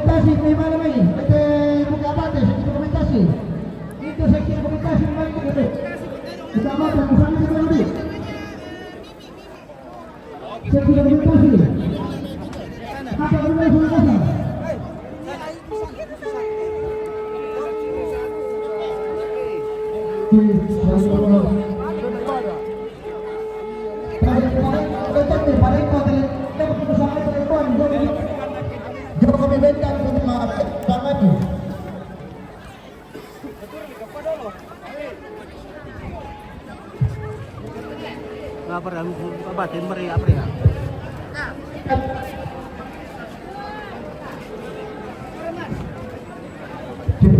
dokumentasi kay malamay. Ito buka abate sa dokumentasi. Ito sa dokumentasi naman ito dito. Sama sa kusang ito dito. Sa dokumentasi. Apa guna dokumentasi? Apa yang batin meri apa ya?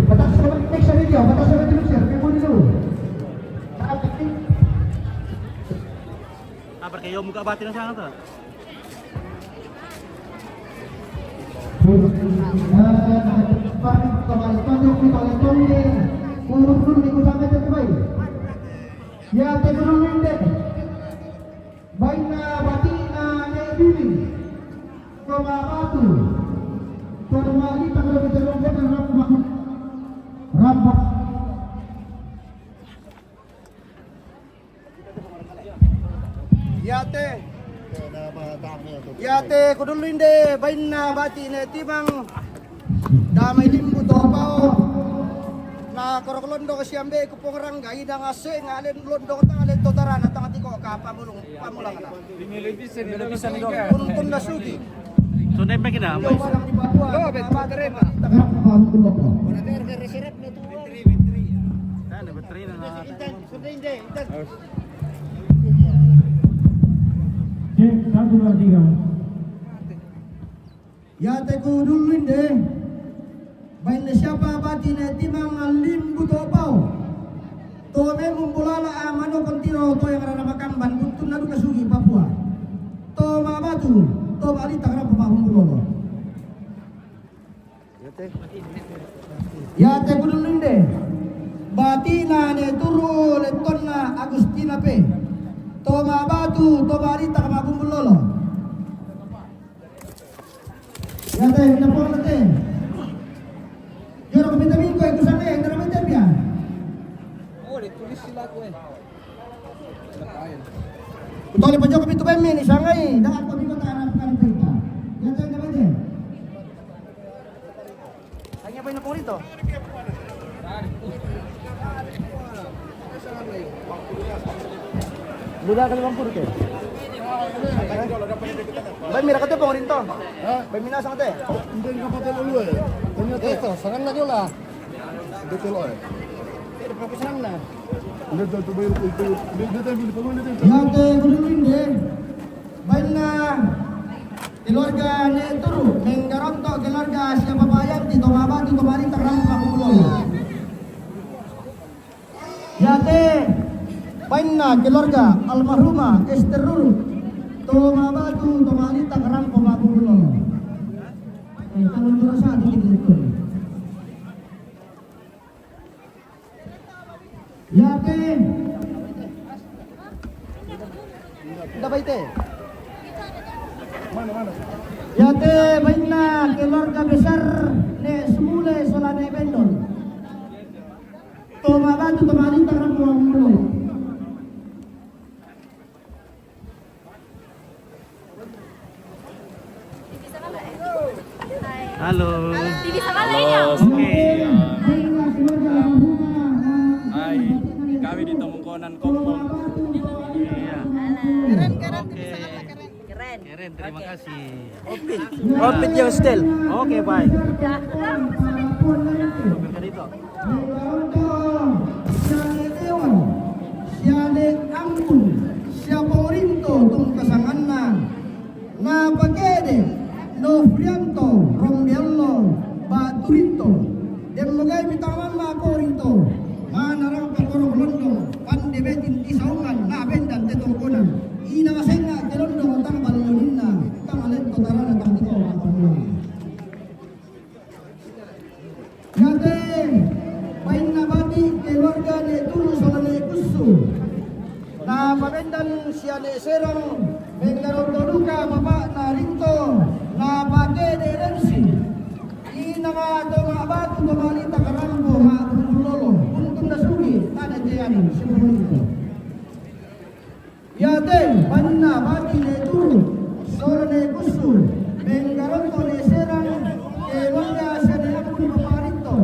Batas sama next video, batas sama dulu share, kamu dulu. Apa kayak muka batin yang sangat tuh? Ya teman-teman deh, baina batina nebili, koma batu, termali tanggal berjalan dan rapat. Yate kuduluin deh baina batina timang damai limbu topao. Na koroklondo kasi ambe ko pongrang gaida nga se ngalen londo ta ngalen totara na tangati ko kapa mulung pamulang na. Dimilibisan do. Kuntun na sugi. So na ba kina? Lo barang di Papua. Lo bet batere ma. Ora ter reseret na tuwa. Sana bateri na. Sudain deh. Satu dua tiga. Yate kuduluin deh. Baina siapa batina timang limbu topao. Tome mumbulala amano kontiro to yang rana makamban buntun nadu kasugi Papua. Toma batu, toma alita kana pamahumbulono. Yate kudulinde. Batina ne turu letonna Agustina pe. Toma batu, toma alita kana pamahumbulono. Yate napon natin. Yo minta minta itu sana yang dalam meja ya. Oh, ditulis sila ko eh. Utole pa kami to bemi ni sangay. Daan kami ko taarap kan kita. Yan sa dapat din. Hanya pa na po rito. Buda ka limang puro ke. Bay mira ka to pong rinto. Ha? Bay minasa ka te. Hindi ka pa talo eh. Ito, sarang na nyo lah. Dito lo eh. Pero profesional na. Dito to bay ito. Dito tayo bili pa mo dito. Yang te kudulin din. Bay na keluarga ne turu menggaronto keluarga siapa bayan di tomaba di tomari terang pakulo. Ya te bay na keluarga almarhumah Esther Ruru tomaba tu tomari terang pakulo. Kalau dirasa dikit-dikit. Ya te. Udah baik te. Mana? Ya te baikna keluarga besar ne semule solane bendol. Toma batu tomali tarang buang mulut. Halo. TV sama lainnya. Oke. Hai, kami di Temengkonan Kompong. Iya. Keren. Oke. Keren. Keren, terima kasih. Outfit yang style. Oke, baik. Siade ampun, siapa orinto tung kasanganna. Na pagede, no frianto, rombiallo, baturinto. Dan mogai bitaman ma korinto. Manarang pakorong londong, pandebetin isaungan, na bendan tetongkonan. Ina masenga kelondong tang balyoninna, tang alet kotarana tang tiko kapamulan. Yate, bain nabati keluarga ne tulu solane kusu. Na pabendan siane serang, bengaron duka bapak na rinto, na pake de rensi. Inanga to mga bato tumalita karambo mga bulolo untun na sugi tada jayani sibuhito. Yate banna bati ne turu sora ne kusu benggaron to ne serang keluarga sene akun paparito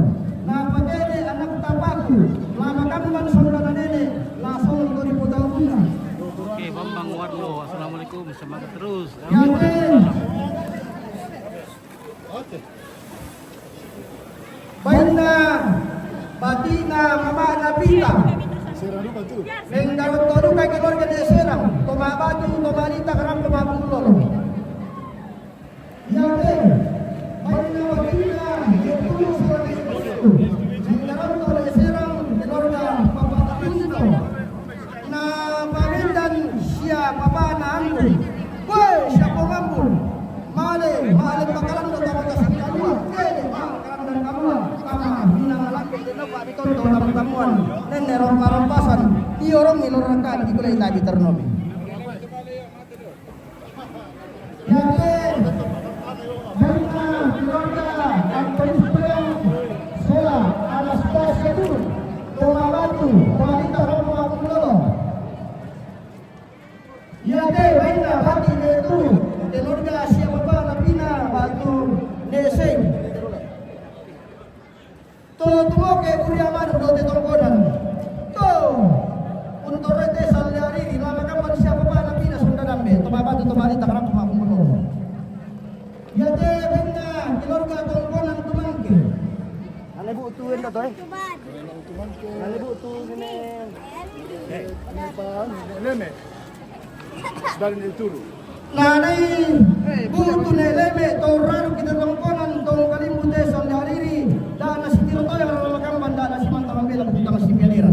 na pagede anak tapaku lama kamban saudara nenek langsung 2000 tahun. Oke, Bambang Warno. Assalamualaikum. Semangat terus. Yate banna batina mama napita Serang lupa tu. benggaron to kay keluarga ne serang tumabatu tumalita karam tumabulolo. Yate banna batina yaitu sora ne kusu benggaron to ne serang keluarga paparito na pamindan siya papa na angkul. Woi, siya pengambul. Male bakalan do tama sa kalua. Kede bakalan dan kamua. Kama hinang lalaki dino pa bitonto na pertemuan. Nen neron parampasan. Diorong nilorangkan di kulay tabi ternobi. Yate, Banna, keluarga, Antonispeang, Sela, Anastasia Dulu, Tumabatu, Tumalita Romo Bulolo. Yate baina bati ne tu. Keluarga siapa pa napina batu neseng. To tumo ke kuriaman do te tongkonan. To untuk rete salari lama kapan siapa pa napina sunda dambe. Tumabatu tumalita karam tumakulo. Yate baina keluarga tongkonan tumangke. Ane bu tu enda toy. Ane bu tu ni. Leme. Dari ni turu. Nanay buto na eleme toraro kita tongkonan tong kalimute salari dana si tiro to yang lalakan banda si mantang ambela kita si pianira.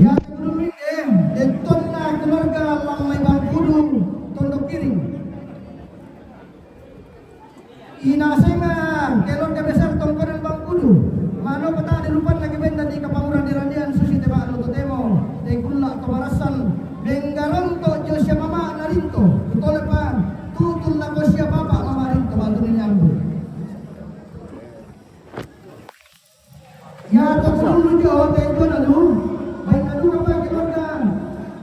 Ya belum ini deton na keluarga lang may bangkudu tondok kiri. Inasenga keluarga besar tongkonan bangkudu. Mano peta dilupan lagi benda di kapanguran di randian susi teba anu temo. Tekulla kemarasan benggaron to Josia mama narinto. Betul pa tutul na Josia papa mama rinto bantu nyambu. Ya to dulu jo teko na lu. Baik anu apa keluarga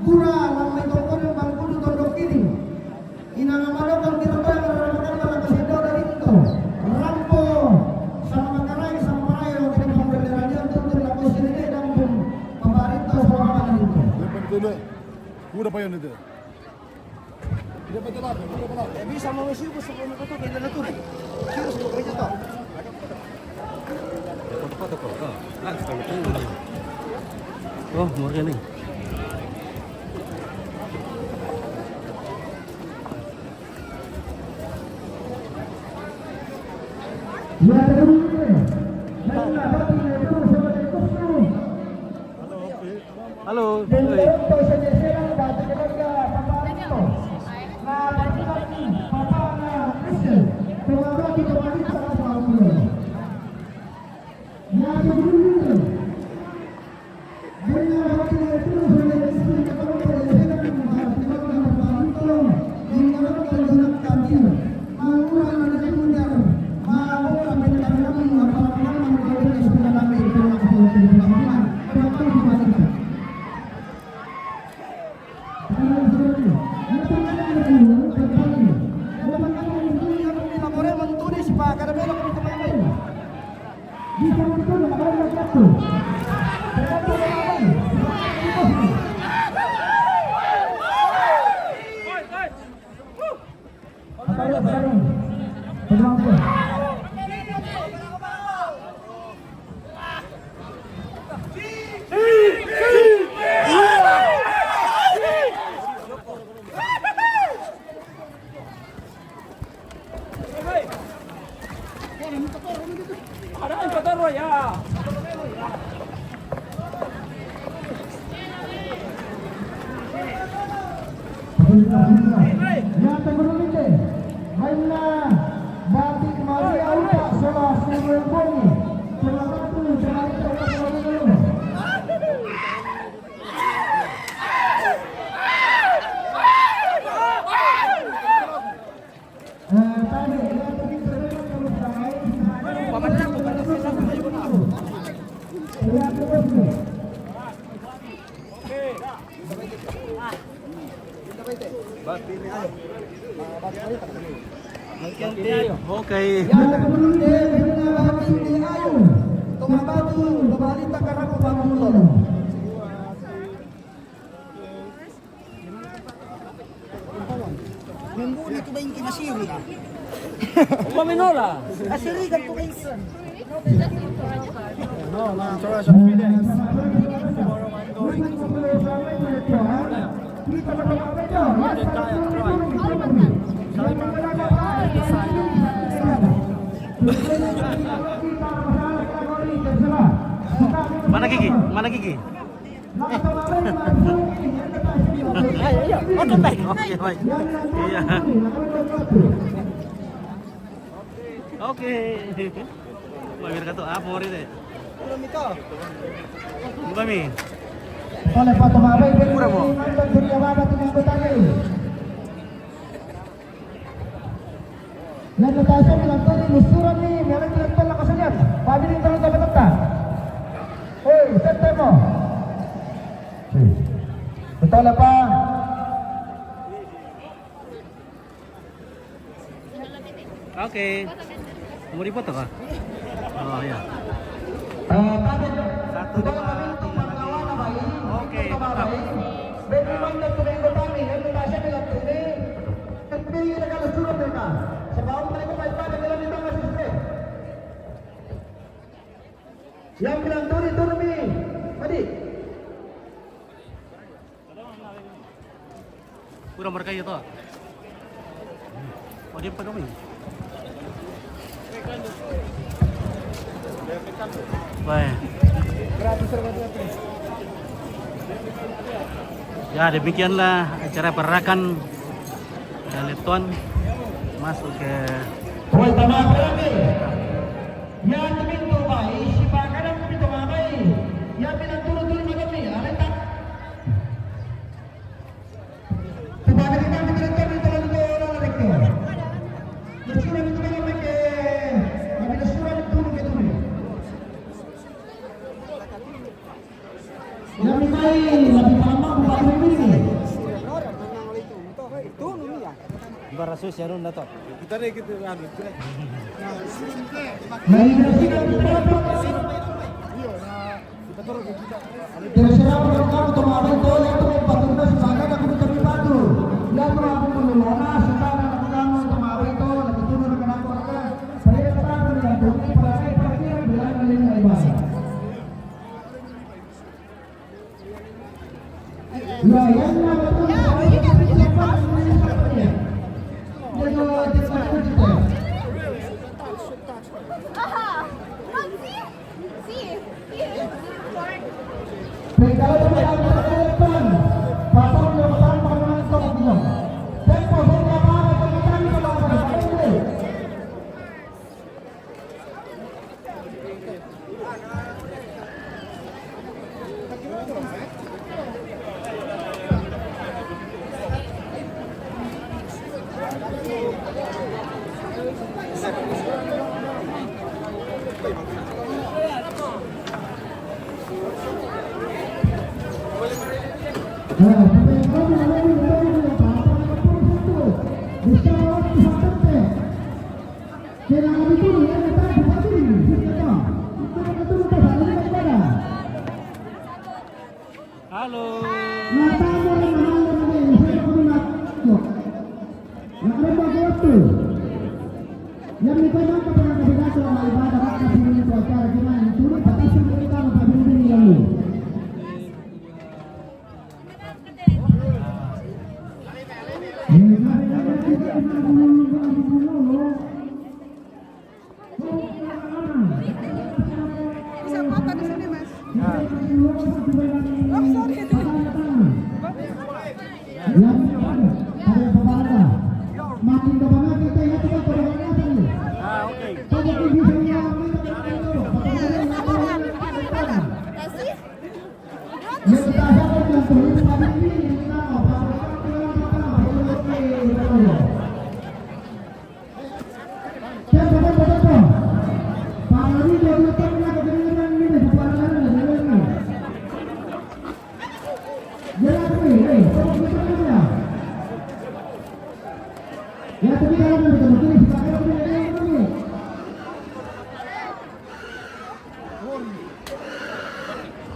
Pura lang may tongkonan bangkudu tondok kiri. Inangamalo kang tiro to yang rarakan malang kasedo narinto. Rampo sama makaray sama parayo kini pamberan dia tutul na Josia ni dampun paparito sa mama narinto. Lepas tu le. Udah payah nanti. Dia betul apa? Dia betul apa? Bisa mengisi bus sebelum itu kita natur. Sirus ko kayo to. Foto ko. Oh, murah nih. Ya terus, Banna, Bati, Netu, Sebagai Kusu, Halo. Benggaron to sa Serang, Bati keluarga Paparito, na Bati Papa na Kristen, Tumabati Tumalita Romo Bulolo. Ya terus, Banna, Bati, Netu, Sebagai Kusu, Keluarga Serang, Bati keluarga Paparito, Benggaron to Jonak Kadir, Manguran na Nalimunyar, Maura Benggaron na Paparito, Keluarga Sudah Nabi, Keluarga Paparito, Keluarga Tumalita. Lapore mentulis Pak Karamelo kami kemarin. Ada yang kotor ya. Ya, Banna, Bati, Maria, Upa, Sola, Okay. Paminola. Mana Gigi? Mana Gigi? Oke, baik. Oke, baik. Iya. Oke. Mamir ka to, mo rin eh. Kami. Oleh Pak Tomabay, Murah mo. Yang natasya bilang tadi lusuran nih, mereka bilang tolak kasalian. Pabili yang terlalu dapat. Hei, santai mo. Betul apa? Oke. Mau dipoto ka? Oh, ya. Satu, dua, tiga lagi. Oke, mantap. Bagaimana dengan kami? Yang natasya bilang tadi, kepilih mereka lusuran mereka. Sebab mereka baik-baik dalam itu masih sedih. Yang bilang turun mi, Madi. Kurang berkaya to. Oh, dia pa dong eh. Baik. Ya, demikianlah acara perakan Leton masuk ke Hoy, tama ka rin eh. Yan, tuminto ba? Isipa ka lang kami tumamay. Yan, pinagtuloy-tuloy mo kami. Alay tak. Tubana kita ang direktor nito lang ito ang rektor. Nasuran ito lang may ke... Kami nasuran ito tulong ito rin. Yan, may labing palamang kung bakit may binig. Barasus ya ron dato. Kita rin kita ano. Terserah mereka untuk mengambil tol yang itu patutnya sebagai aku mencari batu. Yang aku mengelola sekarang aku kamu untuk mengambil tol dan itu rekan aku akan saya katakan dengan bukti pada saya pasti yang bilang kalian dari mana. Ya yang betul. Halo. Yang dipegang kepada kebebasan selama ibadah maka pilih itu acara gimana turut batasi mereka menghabis ini lalu. Bisa foto di sini, Mas. Makin ke mana kita ya kita ke mana. Ah, oke. Kalau bisa Yang pertama adalah tulis pada ini yang pertama. Ya, tapi kalau betul-betul silakan ini.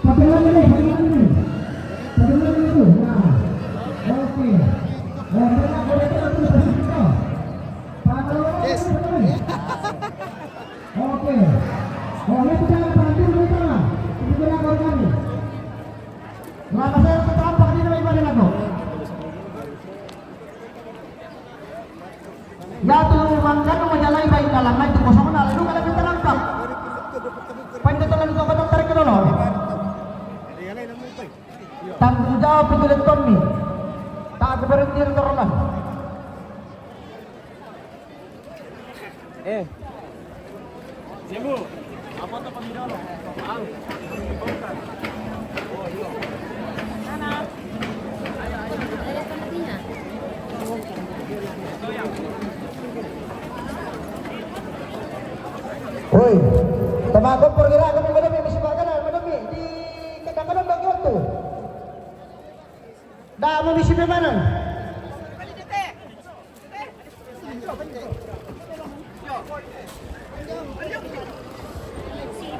Bagaimana ini? Nah, oke. Yes. Oke. Oh, ya kita bantu mereka lah. Kita lakukan ini. Lama saya ketampak di dalam ibadah aku. Ya tuh mangkan menjalai baik dalam itu kosong na lalu kalau kita nampak. Panjat lalu itu apa tarik ke dulu. Tanggung jawab itu lektor nih. Tak berhenti terus. Sibu, apa tuh pemidolo? Woi, teman-teman pergerakan madami misi makanan madami di kadang-kadang bagi waktu. Dah mau misi mana?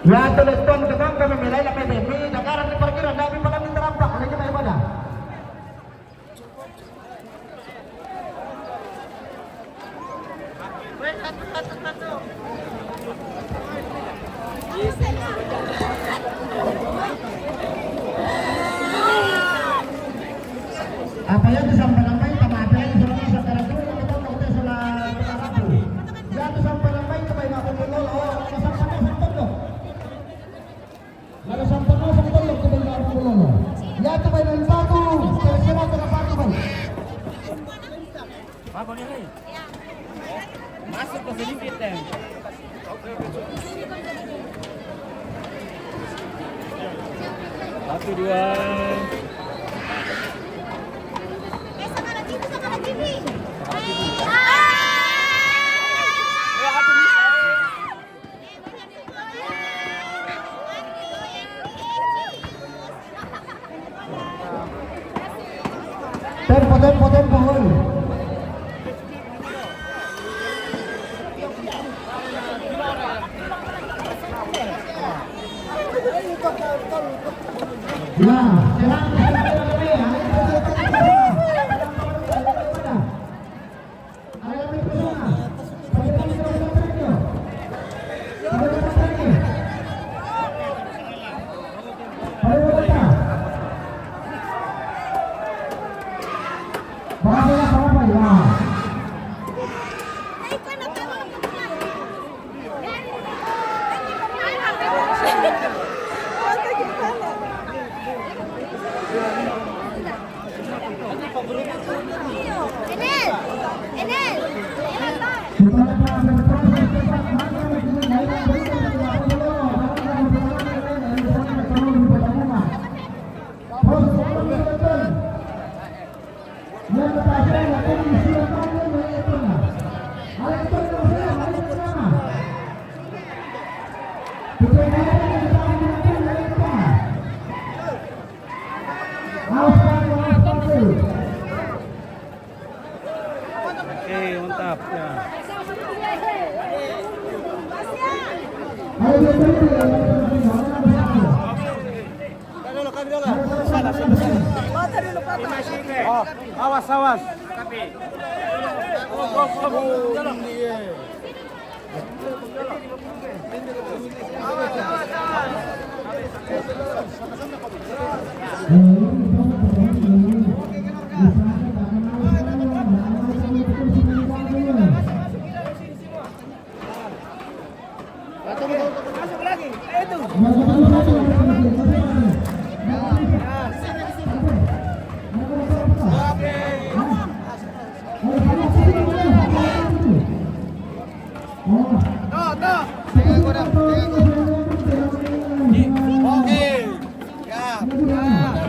Ya telepon kedang kami milai la PDP, sekarang di parkiran kami pada minta rampak lagi mai pada. Apa yang disampaikan sama apa yang disampaikan secara itu kita mau tes sama Rabu. Ya disampaikan ke baik aku dulu. Oh, sampai dong. Lalu sampai dong ke baik aku dulu. Ya ke baik satu, kira-kira ke satu kan. Apa ini? Masuk ke sedikit deh. Satu dua. Tempo. Nah, serang. Oke, mantap ya. Awas. Oke. Ya.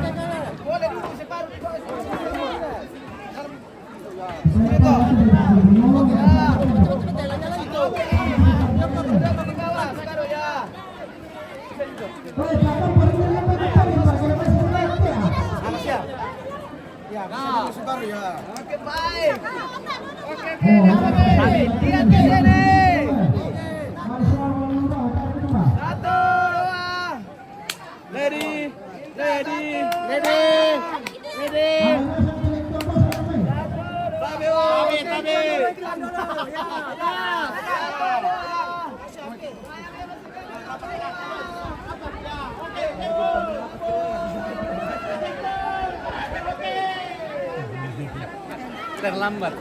Terlambat.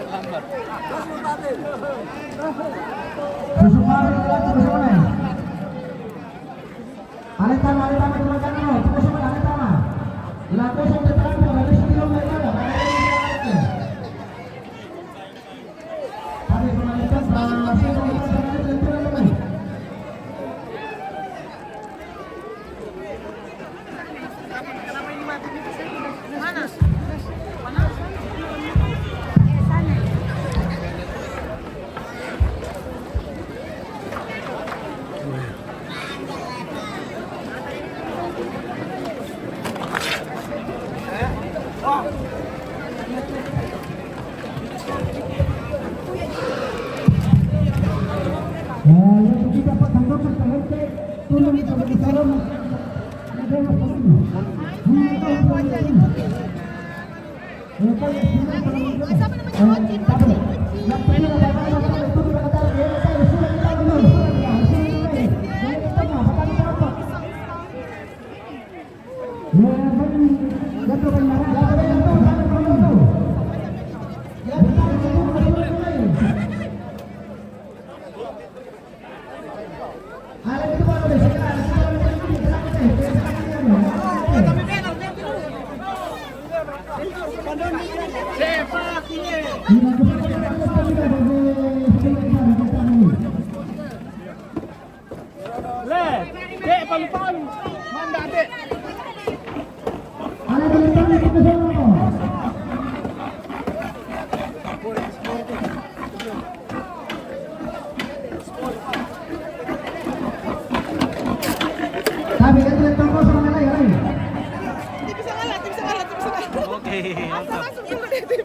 Oke, mantap.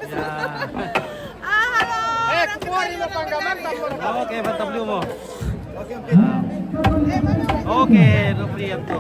Ya. Oke, mantap dulu mo. Oke, Nofrianto.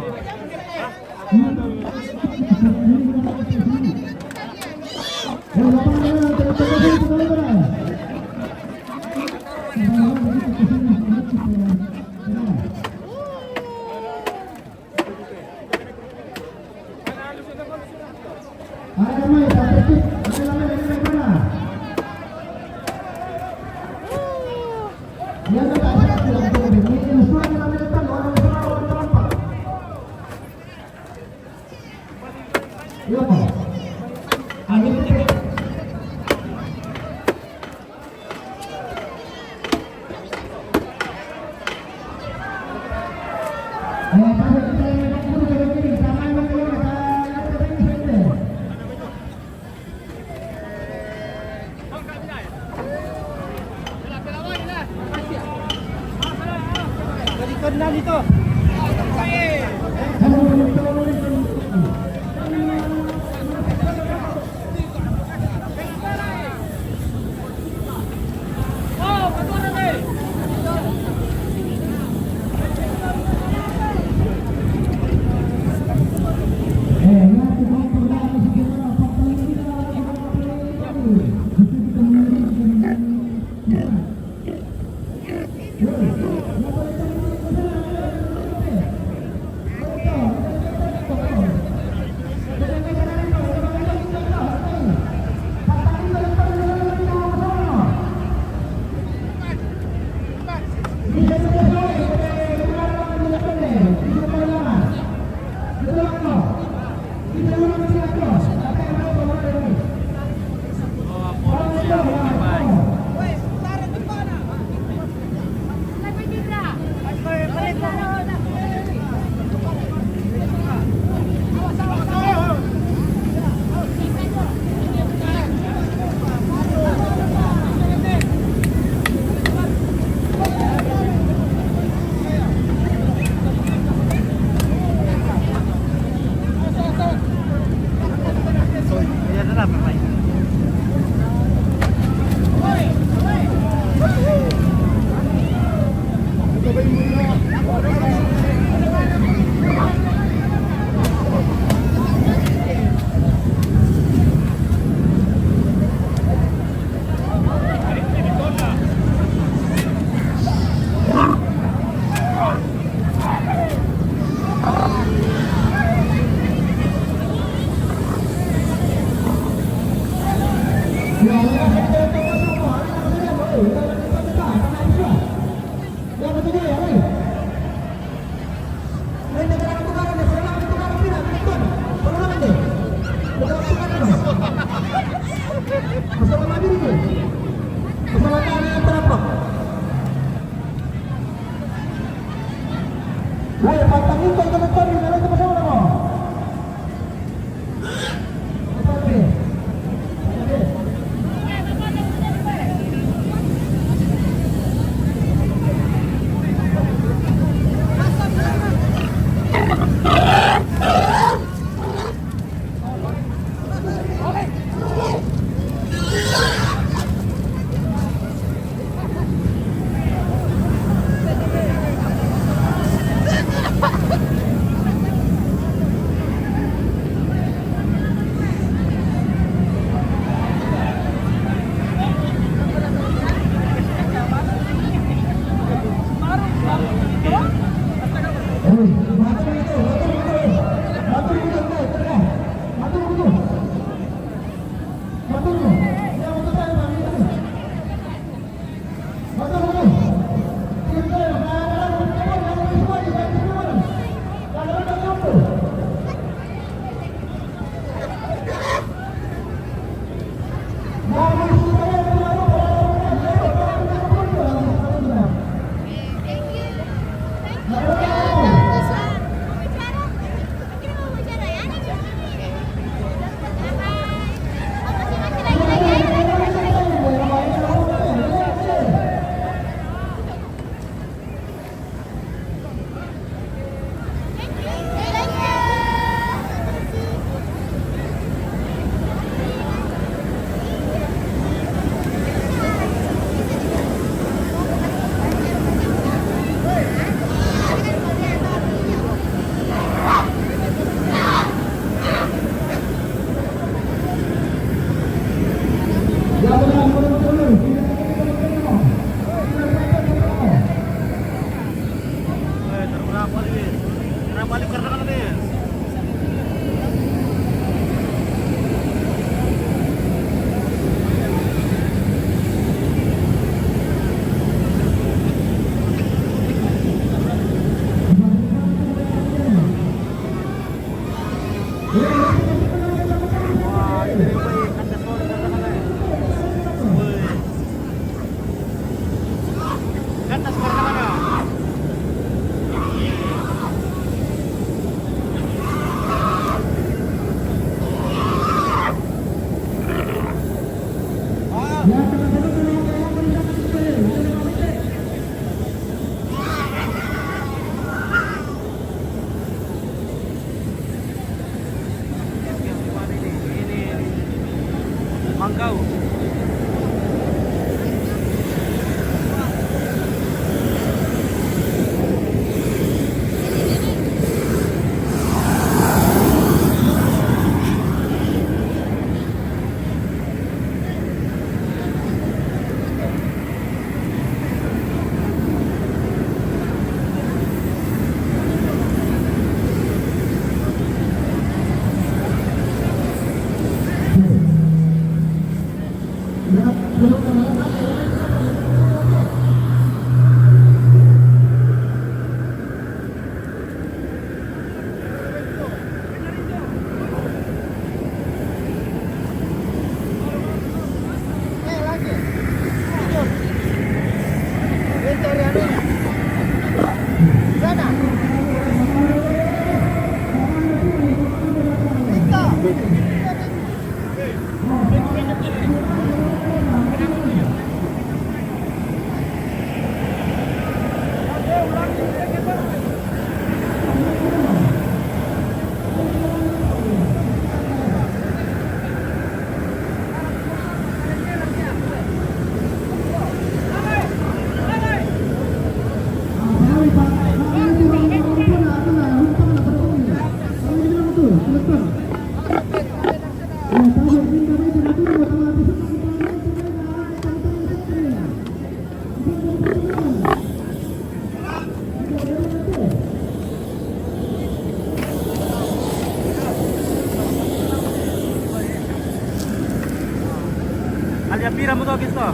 Kalian pira mo to, Gisto?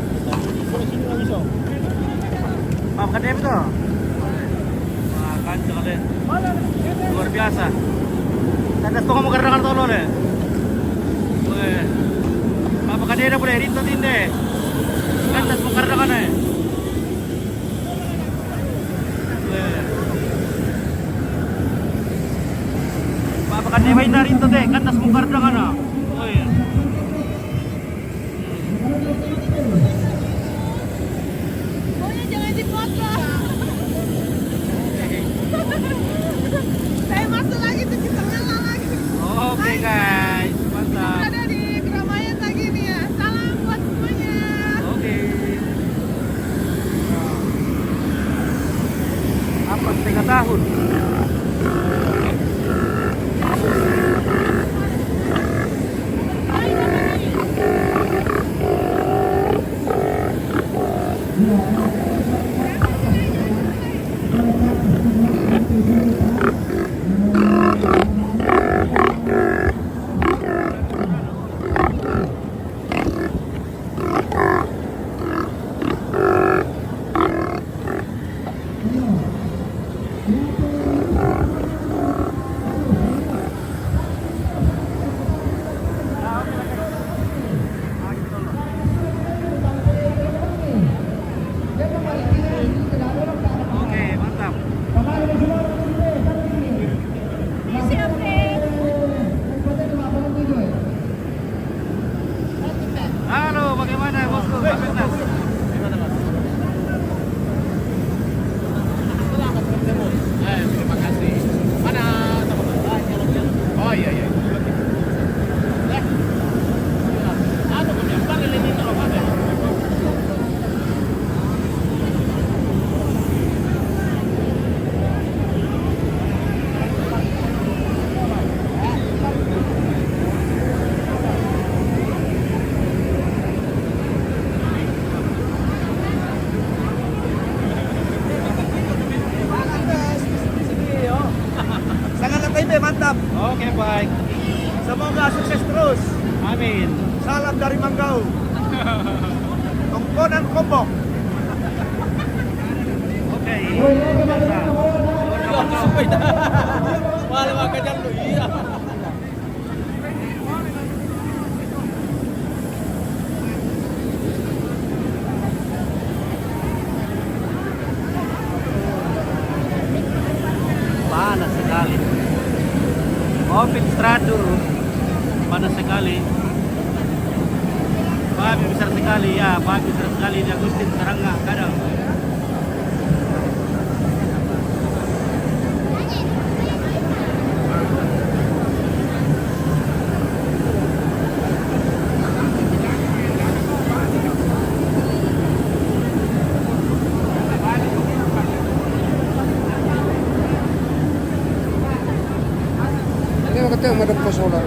Makan dia itu. Makan sekali. Luar biasa. Tanda setengah mau kerjakan tolo deh. Makan dia boleh rito tinde. Tanda mau kerjakan deh. Makan dia main dari itu deh. Tanda mau kerjakan deh. Pokoknya jangan dipotong. Saya masuk lagi tuh kita ngalah lagi. Oke guys, mantap. Ada di keramaian lagi nih ya. Salam buat semuanya. Oke. Apa setengah tahun? Oke, mantap. Halo, bagaimana bosku? Bagaimana? Terima kasih. Mana teman-teman? Oh iya iya. Sangat tempe mantap. Oke, baik. Semoga sukses terus. Amin. Salam dari Manggau. Tongkonan Kombok. Oke. Wala makan jam lu iya. Panas sekali. Open stratur. Panas sekali. Babi besar sekali ya, babi besar sekali di Agustin Serangga kadang. Ini makanya madam pasola.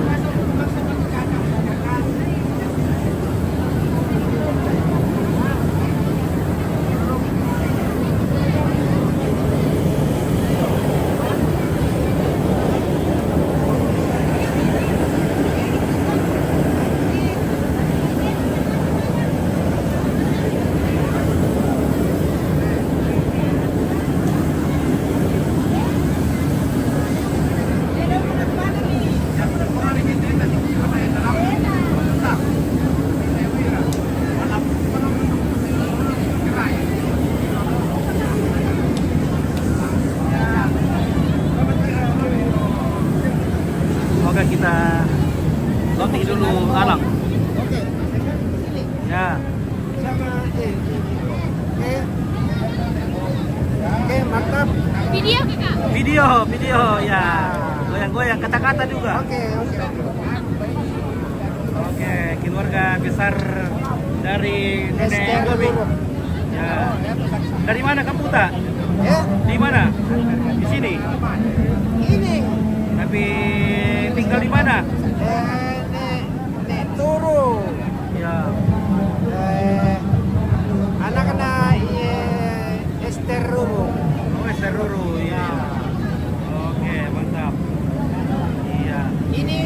Semoga kita loading dulu alam. Oke. Ya. Sama Oke, mantap. Video ya. Goyang-goyang kata-kata juga. Oke. Oke, keluarga besar dari Nenek Gobi. Ya. Dari mana kamu, Tak? Ya, Di mana? Di sini. ini Tapi tinggal di mana? nek turu. Ya. Anak-anak Ester Ruru. Oh, Seruru ya. Oke, mantap. Iya. Ini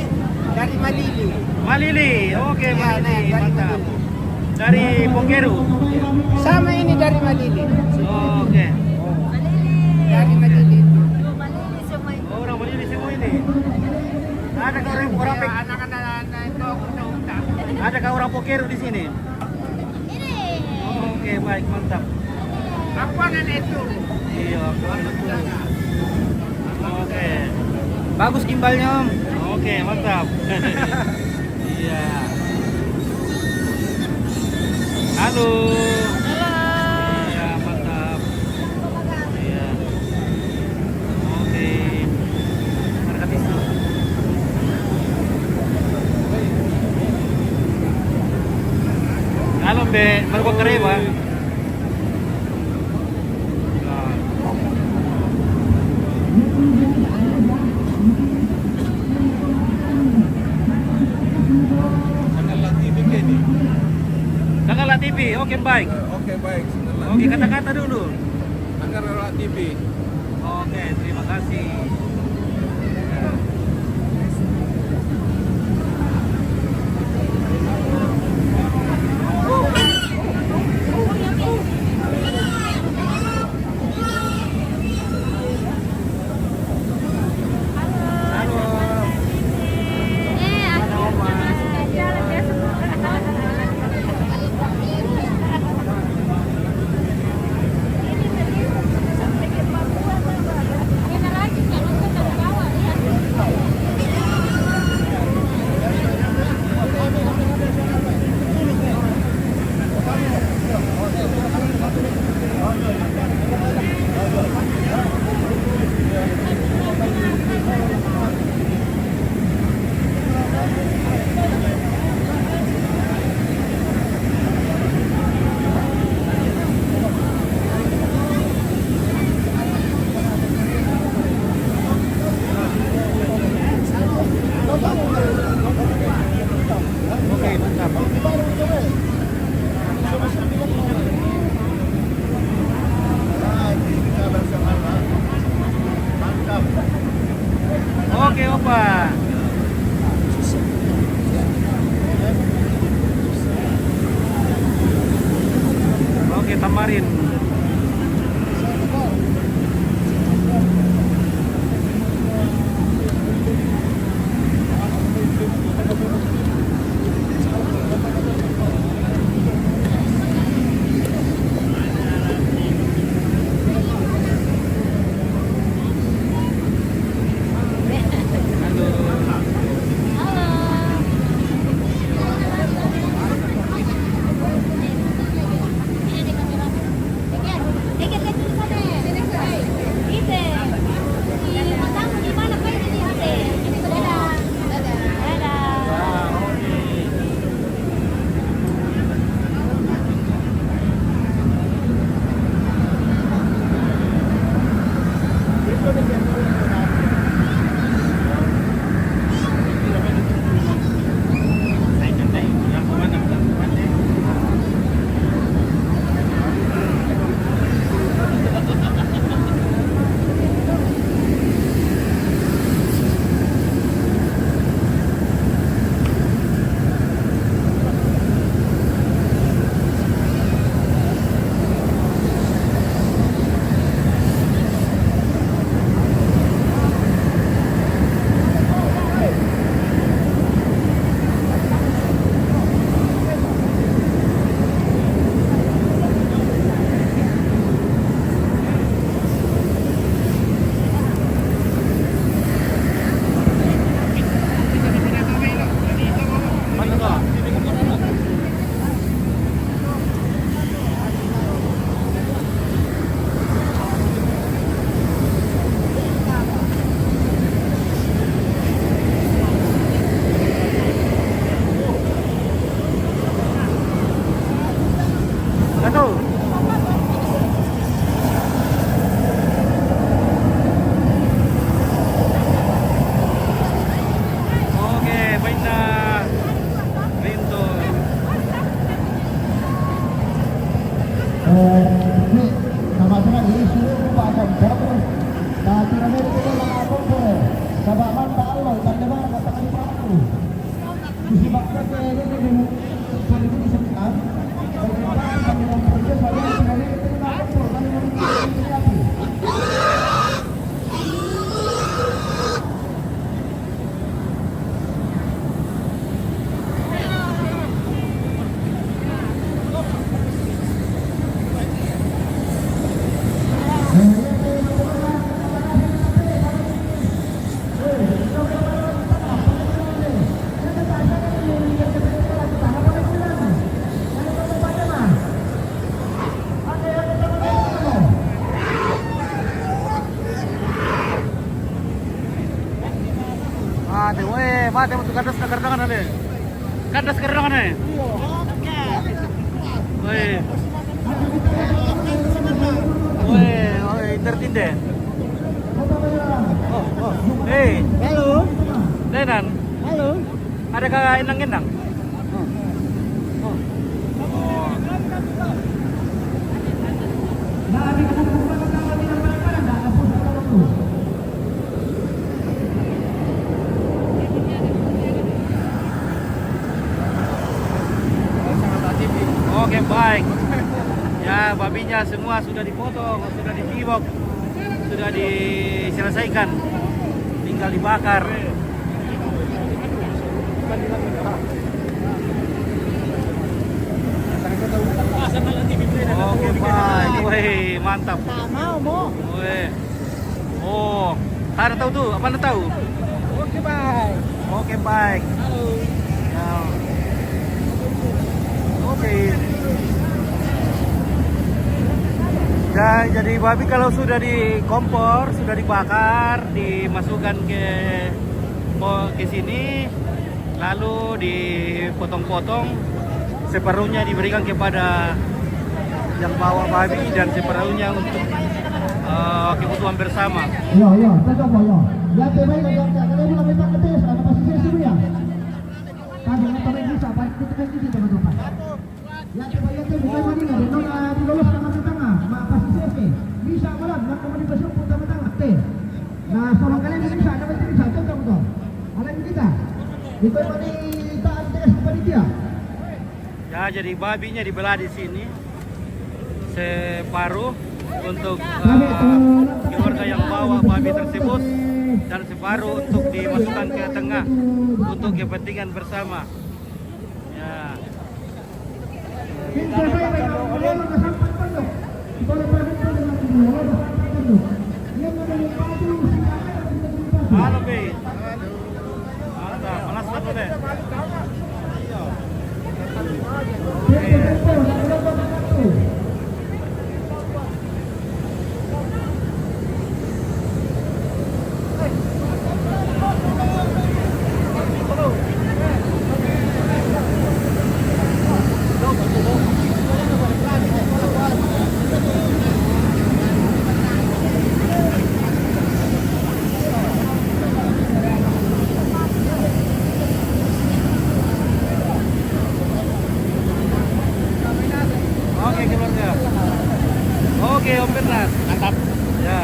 dari Malili. Malili. Oke, Ya, Malili. dari Mantap. Malili. Dari Pokeru. Sama ini dari Malili. Oh, oke. Dari Malili. Oh, orang Malili semua ini. Ada kah orang Ada kah orang Pokeru di sini? Oh, oke, baik, mantap. Apa itu? Iya, betul. Oke. Bagus gimbalnya, Om. Oke, mantap. Iya. Halo. Iya, mantap. Iya. Oke. Harga tisu. Halo, Be. Mau kok kere, Pak? Tanggal TV, oke baik. Oke baik. Oke, kata-kata dulu. Agar TV. Oke, terima kasih. Oke, mantap. Oke, Opa. Oke, Tamarin. Disebabkan Mate, weh, mate untuk kandas na kardangan ale. Kandas kardangan eh. Weh. Weh, weh, tertinde. Oh. Hey. Halo. Lenan. Halo. Ada ka inang-inang? Oke, baik. Ya, babinya semua sudah dipotong, sudah dicibok, sudah diselesaikan. Tinggal dibakar. Oke, baik. Wih, mantap. Wih. Oh, ada tahu tuh? Apa anda tahu? Oke, baik. Oke, baik. Halo. Ya. Oke. Ya, jadi babi kalau sudah dikompor, sudah dibakar, dimasukkan ke sini, lalu dipotong-potong, separuhnya diberikan kepada yang bawa babi dan separuhnya untuk kebutuhan bersama. Ya, saya coba ya. Ya, coba ya, kalau mau minta ketes, ada pasti saya suruh ya. Kami nonton bisa, pasti kita di teman-teman. Ya, coba ya, bukan mandi nggak, nona dilolos sama tengah, mak pasti saya bisa malam, nak komunikasi pun tengah teh. Nah, tolong kalian bisa, ada pasti bisa, contoh betul. Alam kita, itu mandi taat tegas kepada dia. Ya, jadi babinya dibelah di sini separuh untuk keluarga yang bawa babi tersebut dan separuh untuk dimasukkan ke tengah untuk kepentingan bersama. Ya. Halo, Be. Mantap, panas banget deh. Oke, keluarga. Oke, Om Bernard. Mantap. Ya.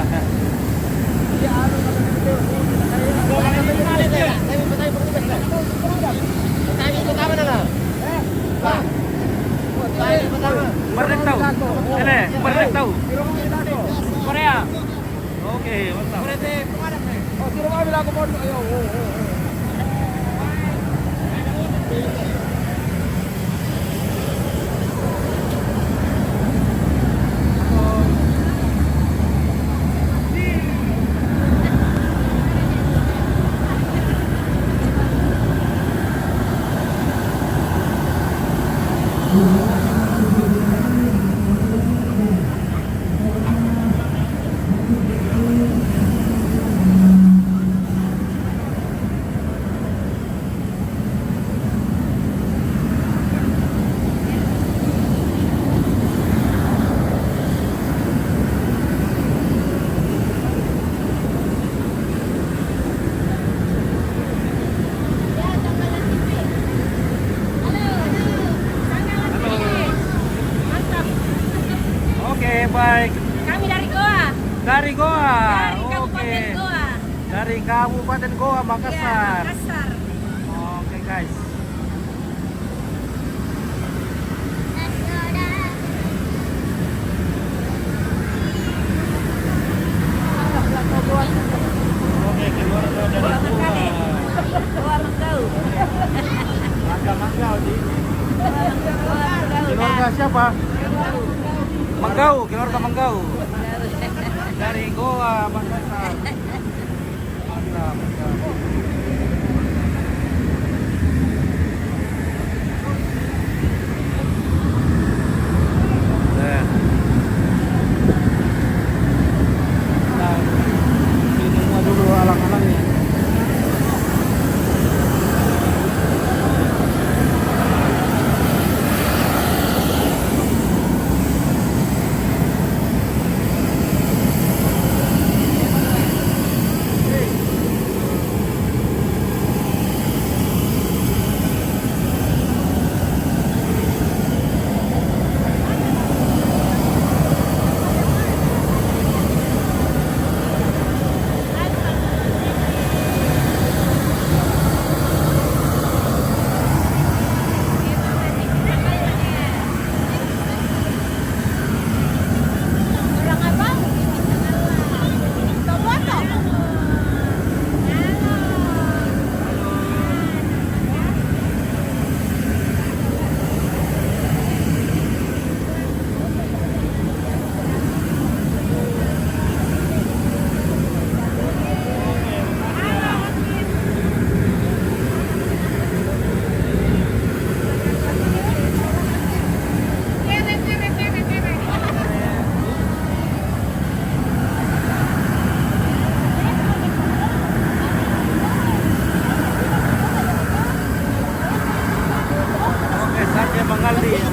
Merdek tahu. Ele, merdek tahu. Korea. Oke, mantap. Oh, suruh kami laku mau ayo. Baik. Kami dari Goa. Dari Goa. Dari Oke. Kabupaten Goa. Dari Kabupaten Goa, Ya, Makassar. Makassar. Oke, guys. siapa? Manggau, keluarga Manggau. Dari Goa, Makassar. Mantap, mantap. Nah. Nah, ini semua dulu alang-alangnya.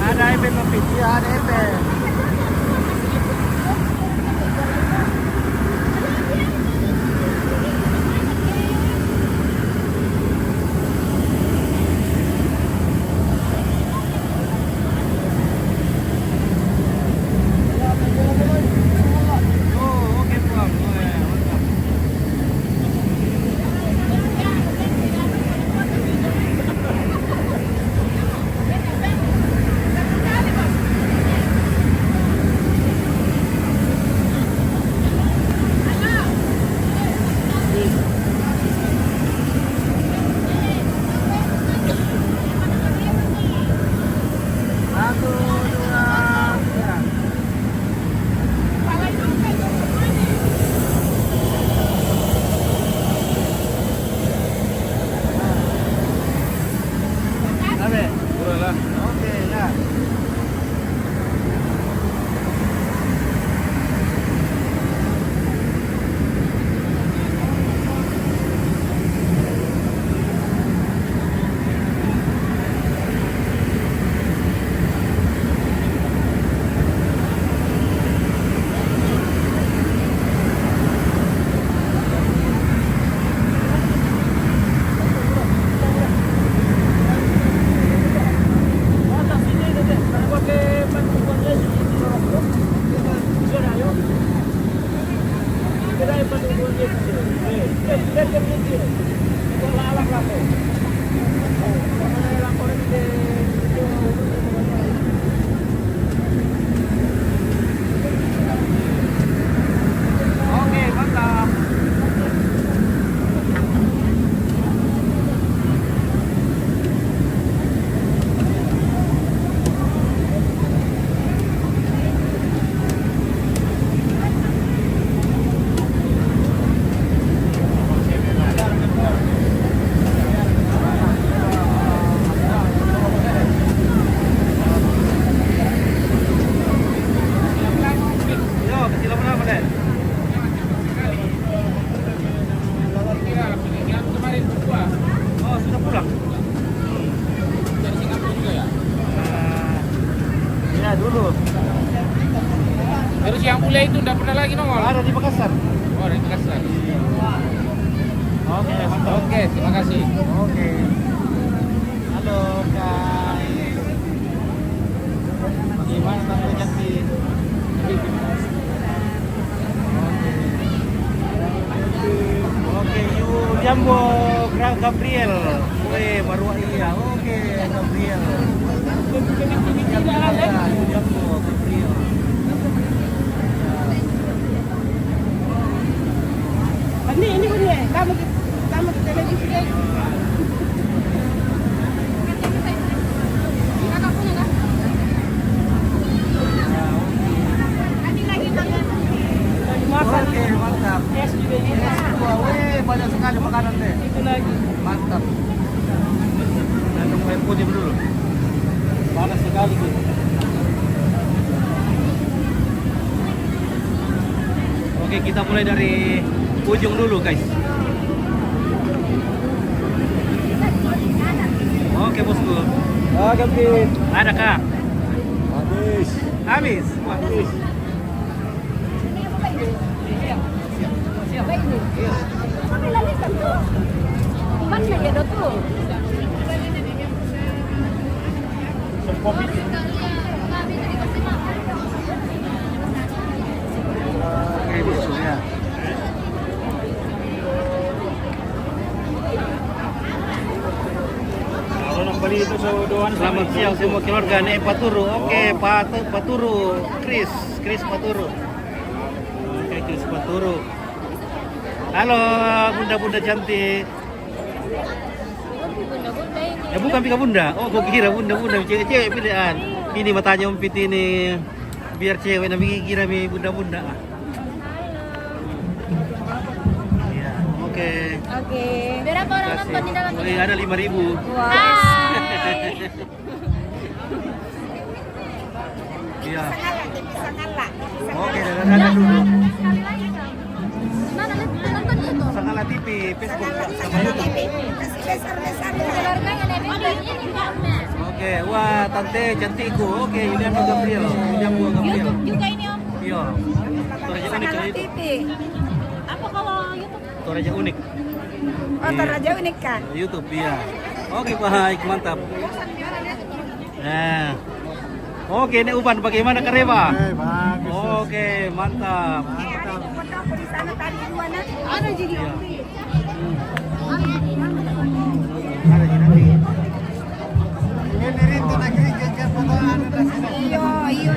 Ada event official, ada event. Oh, oke Bang. Oh, ya, mantap. Satu, dua, tiga. Abe, Boleh lah. oke ya. Oke, mantap. Yo, kecil apa deh? Oh, sudah pulang. Dari Singapura juga ya? Ya, dulu. Terus yang mulia itu udah pernah lagi nongol? Ada di Makassar. Oh, dari Makassar. Oke, mantap. Oke, terima kasih. Oke. Halo, Kak. Gimana Tante Jati? Oke, you Jambo Gabriel. Weh, baru iya. Oke, Gabriel. Jambo Gabriel. Ini udah kamu di televisi deh. Kakak punya kan? podium dulu. Panas sekali tuh. Oke, kita mulai dari ujung dulu, guys. Oke, bosku. Oke, Pit. Ada kah? Habis. Habis. Wah, habis. Oke, bosku ya. Selamat siang semua keluarga nih Paturu. Oke, Paturu, Chris Paturu. Oke, Chris Paturu. Halo, bunda-bunda cantik. Ya bukan Pika Bunda. Oh, gua kira bunda-bunda cewek-cewek pilihan. Ini matanya umpit ini. Biar cewek nabi kira mi bunda-bunda. Iya, oke. Oke. Berapa orang nonton di dalam ini? Ada 5.000. Hai. Iya. Sangatlah. Oke, dadah dulu. Sekali lagi dong. Mana nonton itu? Sangatlah TV, Facebook sama YouTube. Keluarganya Nebenda ini Mbak. Oke, wah tante cantikku. Oke, Yulian Gabriel. YouTube juga ini Om. Iya. Toraja unik kali itu. Apa kalau YouTube? Toraja unik. Oh, Toraja unik kan? YouTube, iya. Oke, baik, mantap. Nah. Oke, ini Uban bagaimana Kareva? Bagus. Oke, mantap. Ada jadi Iya. Om. Ada di nanti.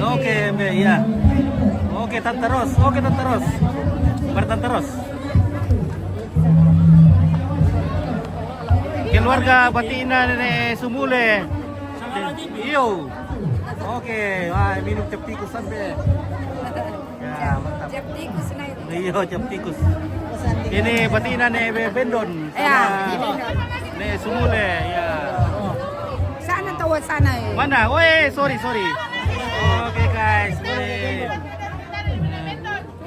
Oke, Mbak, iya. Oke, Tante Ros. Oke, Tante Ros. Tante Ros. Keluarga Batina Nenek Sumule. Iyo. Oke, wah minum cap tikus sampai. Ya, mantap. Jep tikus na itu. Iyo, cap tikus. Ini Batina Nenek Bendon Ya, sama Nenek Sumule, ya. Sana tawat sana eh. Mana? Woi, sorry. Oke guys, woi.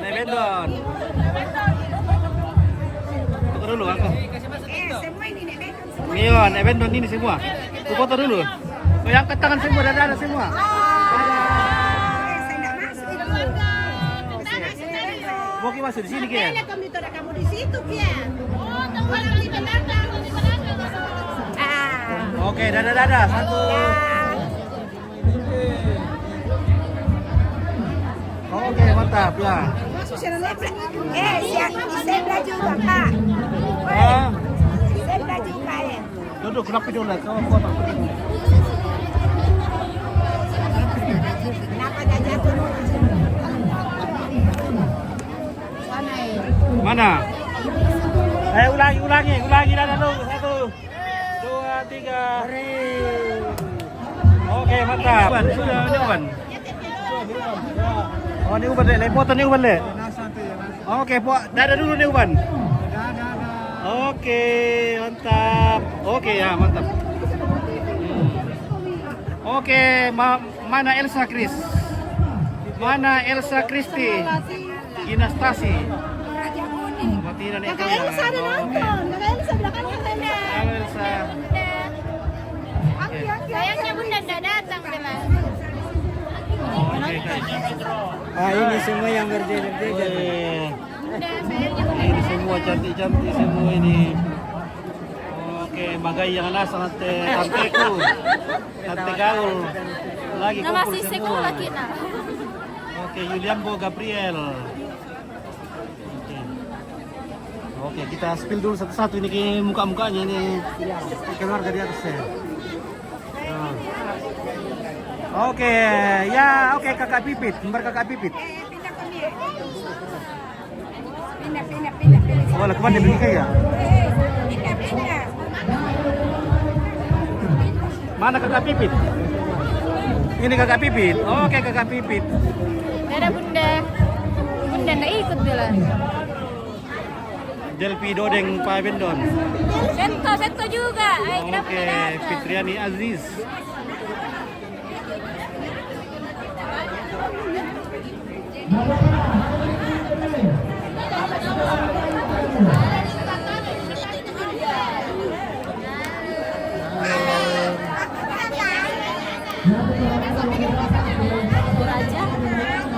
Nenek Bendon. Foto dulu aku. Semua ini Nebenda. Iya, Nenek Bendon ini semua. Aku foto dulu. Oh, yang angkat tangan semua, ada semua. Saya enggak masuk itu. Mau kita masuk di sini, Kian? Kamu di situ, Kian. Oh, tunggu di belakang. Ah. Oke, dadah. Satu. Oke, mantap ya. Zebra juga, Kak. Ah, Zebra juga ya. duduk kenapa dulu kau foto. Kenapa gak jatuh? Sana ya. Mana? Ulangi dadah dulu. 1, 2, 3. Oke, mantap. Sudah ini Uban. Oh, ini Uban deh. Foto ini Uban deh. Oke, dadah dulu nih Uban. Oke, mantap. Oke ya, mantap. Oke, mana Elsa Chris? Mana Elsa Kristi? Ginastasi. Raja kuning. Batina nih. Kakak Elsa ada nonton. Kakak Elsa belakang katanya. Halo Elsa. Sayangnya Bunda tidak datang, Bella. Oke, guys. Ini semua yang berjejer-jejer. Bunda, sayangnya Bunda Ini semua cantik-cantik semua ini. Oke, magai yang nasa tanteku. Tante gaul. Lagi Nama kumpul si semua. sekolah kita. Oke, Yulianbo Gabriel. Oke, kita spill dulu satu-satu ini ke muka-mukanya nih. Keluarga di atasnya. Nah. Oke, ya oke Kakak Pipit, gambar Kakak Pipit. Pindah. Oh, lakukan dia pergi ya? Pindah. Mana Kakak Pipit? Ini Kakak Pipit. Oke, Kakak Pipit. Dadah Bunda. Bunda nggak ikut Bella. Delpi Dodeng Pak Bendon. Sento juga. Kenapa Oke, tidak datang? Fitriani Aziz.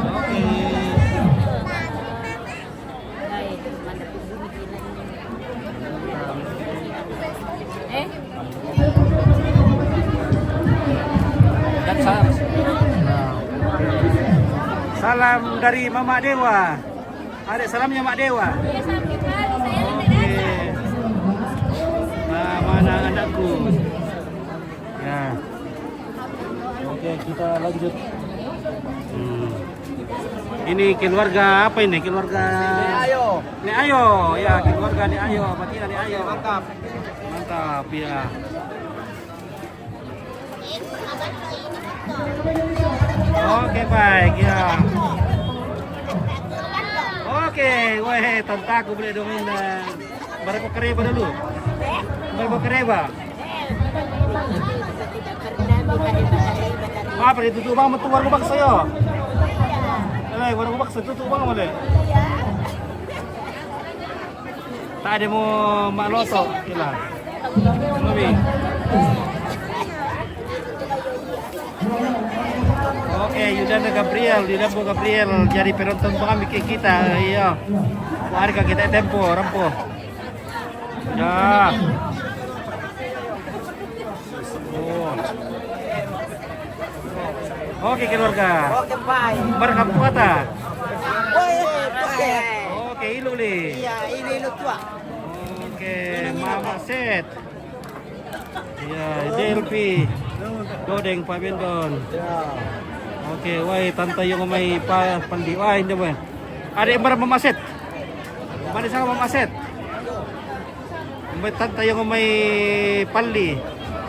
Oke. Eh, Dan salam dari Mama Dewa. Ada salamnya Mak Dewa. ya sakit kali saya Oke. tidak Nah, mana anakku? Ya. Oke, kita lanjut. Ini keluarga apa ini? Keluarga Ayo. Ni Ayo. Ya, keluarga Ni Ayo. Batina Ni Ayo. Mantap. Mantap, ya. Oke, baik ya. Oke, weh, tantaku boleh domain Barako Kareba dulu. Barako Kareba. Apa ditutup bang metu warga baksa yo. Warga baksa tutup bang boleh. Tak ada mau mak losok kila. Nabi. Oke, Yudana Gabriel jadi penonton kami kita. Iya. Harga kita tempo, rampo. Ya. Oh. Oke keluarga. Oke, bye. Berkam kuata. Oke. Oke, Iluli. Iya, ini lu tua. Oke, Mama Set. Ya, Delpi. Dodeng Pak Bendon. Oke, wah tante yang may pandi. Wah, hindi mo. Ada yang marah Mama Set. Mana sama Mama Set? May tante yang may pali.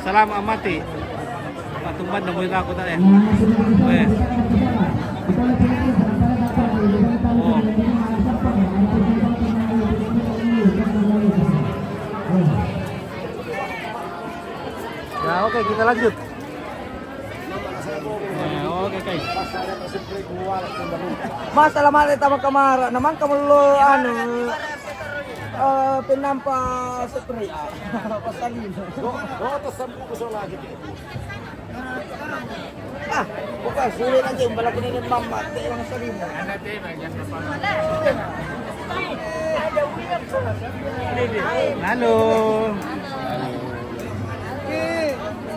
Salam amati. Patumban na mo yung ako na eh. Weh. Oh. Ya, oke, kita lanjut. Oke, okay. Mas, alamat tama kamara. Naman kamu lo penampa spray. Pasalin. Bukan sulit aja walaupun ini mama yang sering. Halo.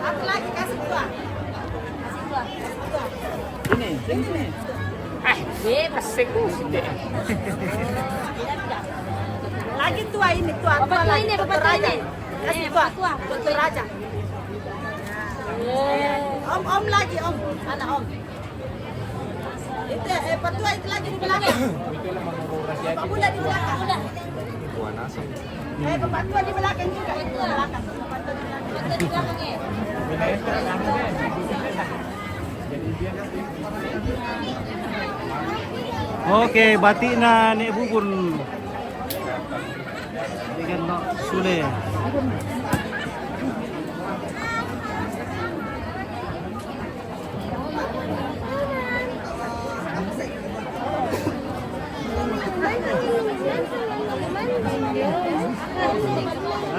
Satu lagi kasih dua. Ini. Bebas sekusi. Lagi tua ini tua lagi. Ini bapak raja. Kasih tua. Betul raja. Om lagi om. Anak om. Itu petua itu lagi di belakang. Bapak muda di belakang. Bapak tua di belakang juga. Di belakang. Bapak tua di belakang ya. Oke, batina ni bubun. Dengan no Sule.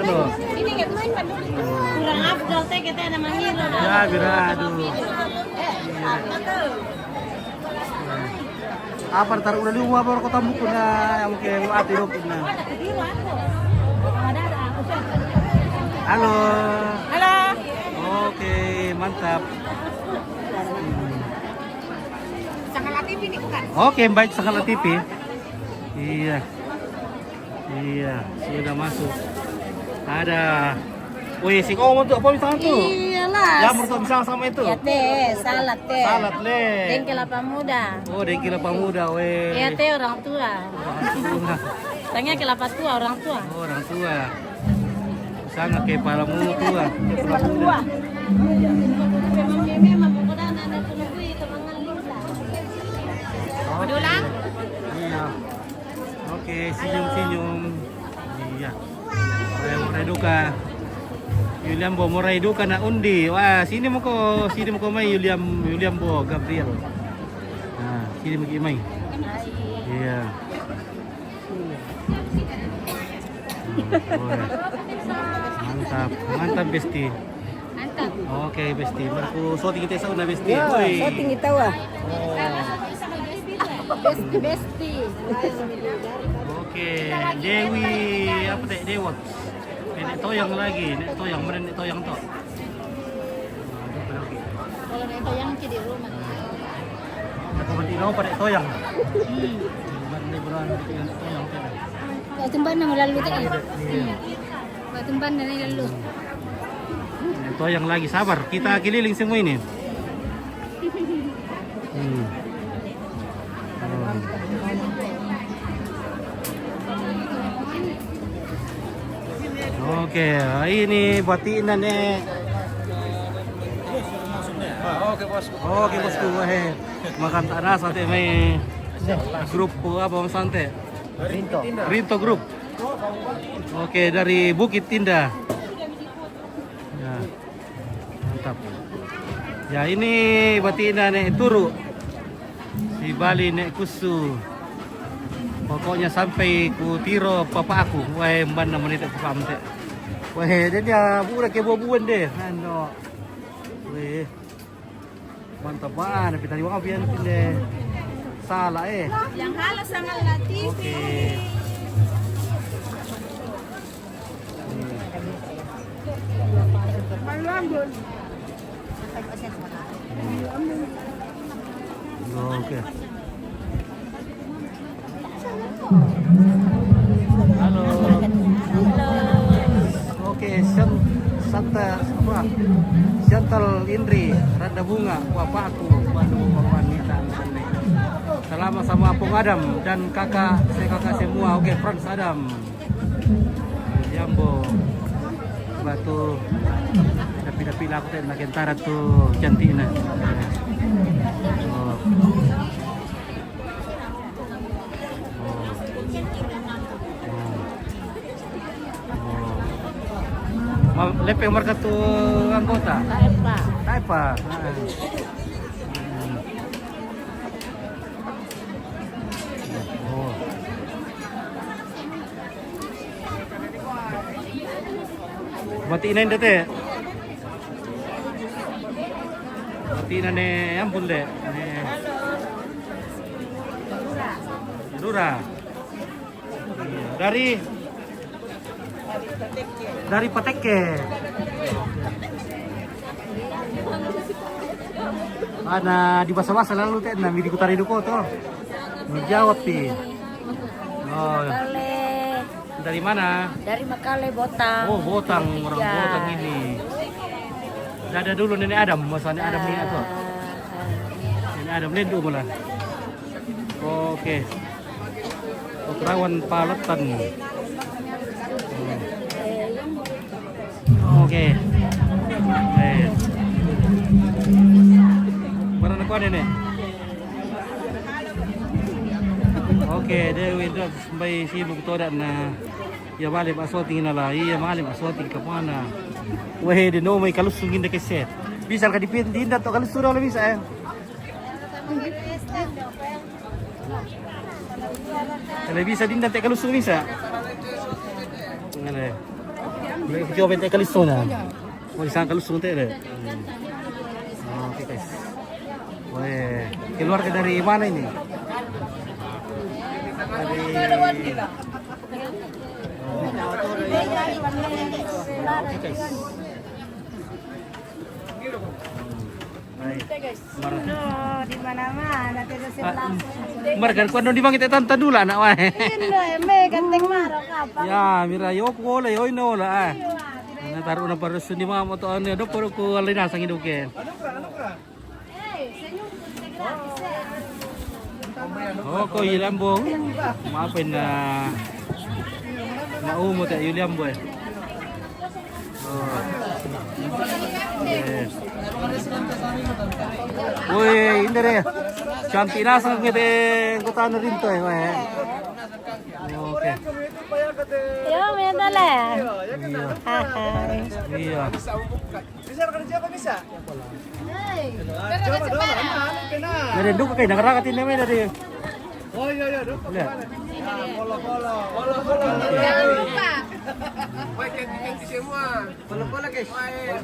Ano? Kurang afdol teh kita ada manggil. Ya, birado. Apa tar udah di rumah baru ketemu kuna yang mungkin ati rupin na. Halo. Halo. Oke, mantap. Sangat TV nih bukan? Oke, baik sekali TV. Iya. Iya, sudah masuk. Ada. Wih, si kau untuk apa misalnya tuh? Iyalah. Ya, mertua bisa sama itu. Ya teh, salad teh. Salad le. Dengki lapa muda. Oh, dengki lapa muda, weh. Ya teh orang tua. Tua. Tanya ke lapa tua orang tua. Oh, orang tua. Sangat kayak palamu tua. Kepala tua. Memang pokoknya ada penunggu itu mengalir. Ulang? Iya. Oke, senyum-senyum. Duka. William Bo Moray Duka na undi. Wah, sini mo ko may William Bo Gabriel. Nah, sini mo may. Iya. Oh, mantap Besti. Mantap. Oke Besti, baru shooting kita sauna Besti. Ya, Woi. shooting kita wah. Besti. Oke, Dewi apa teh Dewot. Nek toyang lagi, nek toyang meren nek toyang to. Kalau nek toyang di rumah. Aku mati no pada toyang. Mari beran nek toyang teh. Kau temban na lalu teh. Kau temban na lalu. Nek toyang lagi sabar, kita keliling semua ini. Oke, ini batinan Oke bosku. Oke bosku, makan tanah sate may grup apa Bang Sante? Rinto Group. Oke, dari Bukit Tinda. Ya, mantap. Ya ini batinan turu di Bali nek kusu. Pokoknya sampai ku tiro papa aku, wah mban naman ito papa amte. Wah dia budak ke bubuan deh, ano. Weh. Mantap banget, tapi tadi wang pian deh. Salah Yang halos sama latih. Oke. Oke. Halo. Oke, Chantal Indri, Rada Bunga, bapakku, Bandung wanita. Selama sama Apung Adam dan kakak semua. Oke, Frans Adam, Jambo, Batu, tapi laku teh makin tarat tuh cantiknya. Lepeng marka tu anggota. Taipa. Oh. Mati na hindi te. Mati na ne ampun de. Lura. Dari Pateke. Ada di basa-basa lalu teh na midi kutari duko to. Menjawab ti. Oh. Dari mana? Dari Makale Botang. Oh, Botang, orang Botang ini. Ada dulu Nenek Adam, masa Nenek Adam ni atau? Nenek Adam lendu malah. Oke. Perawan Paletan. Oke. Mana nak nenek? Oke, Dewi itu sampai sibuk tu dah na. Ya balik aswati nala, iya balik aswati ke mana? Wah, dia no mai kalau sungin dekat set. Bisa ka dipin dinda to kalau surau lebih bisa. Kalau bisa dinda te kalau sungin bisa. Ngale. Boleh coba te kalau sungna. Mau disang kalau sungin te. Oke guys. Wah, keluar dari mana ini? Di mana-mana tidak sebelah. Margan kuando di bangit tanta dulu anak wah. Me ganteng marok apa? Ya, mira yo ko le hoy no la. Na taruh na para suni mama to ano do pero ko alina sang iduke. Oh, ko Yuliambo. Maafin na maumo ta Yuliambo eh. Oh. Yes. Uy, hindi rin. Cantik na sang ngiti kutana rin to eh. Okay. Ya, Oh, may dala. Hai. Iya. Dari dulu kayak ngerakatin namanya dari. Oh iya dulu. Jangan lupa.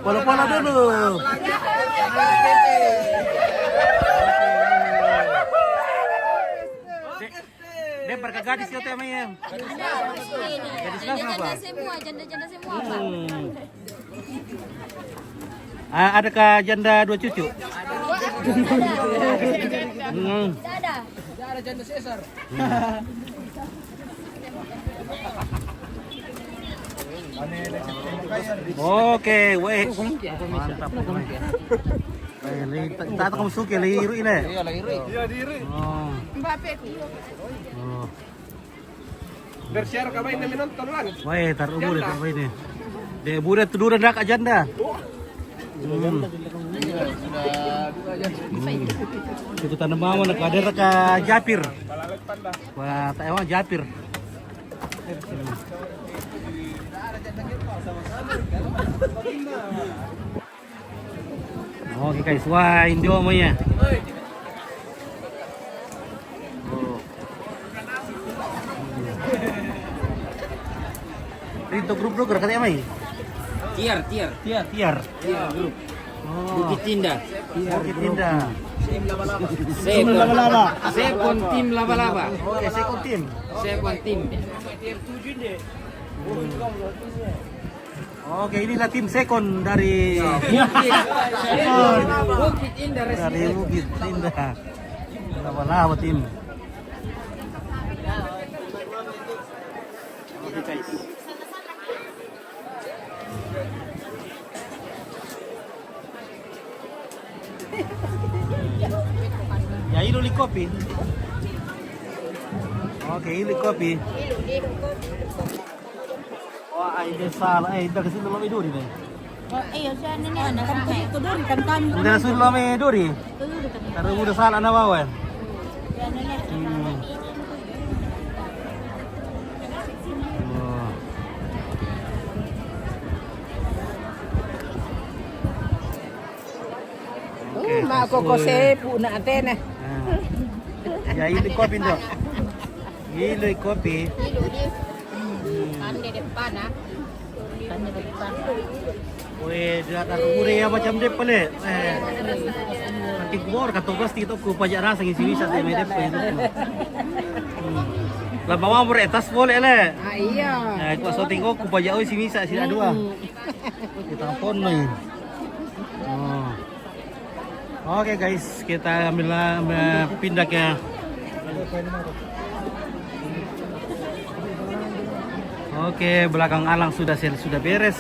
Pola dulu. Dia berkegadis itu temanya. Gadis Ada apa? janda semua apa? Adakah janda 2 cucu? Ada. Oke, weh. Mantap. Tak kamu suka liru ini. Iya, liru. Iya, liru. Oh. Oh. Bersiar ka ba ini menonton lang? Weh, taruh buret apa ini? Dek buret tiduran dak janda. Itu tanam mawon nak ada ka Japir. Wah, tak emang Japir. Oke guys, wah Indo monya. Itu grup katanya mai. Tiar Grup. Bukit Tinda. Bukit Indah. Sekon tim laba-laba. Oke, second team. Sekon tim. Oke, inilah tim second dari Bukit Indah dari Bukit Indah. Lama-lama tim. Oke guys. Ya ili kopi. Oke, ili kopi. Wah, ini salah. Dah kasi lo may duri deh. Oh, iyo siya na niya. Tuduri kan kan. Udah sudah lo may duri. Tuduri kan. Taruh udah salah na bawa. Yan na niya. Makokose po natin eh. Ya, ili kopi dong. Ili kopi. Kan di depan ah. Kan di depan. Weh, dia taruh udah ya macam dia pelik. Nanti keluar katobas itu ku pajak rasa ngisi bisa saya medep itu. Lah bawa beretas boleh le. Iya. Nah, aku syuting ku pajak oi si bisa sila dua. Kita pon nih. Oh. Oke guys, kita pindah ke Oke, belakang alang sudah beres.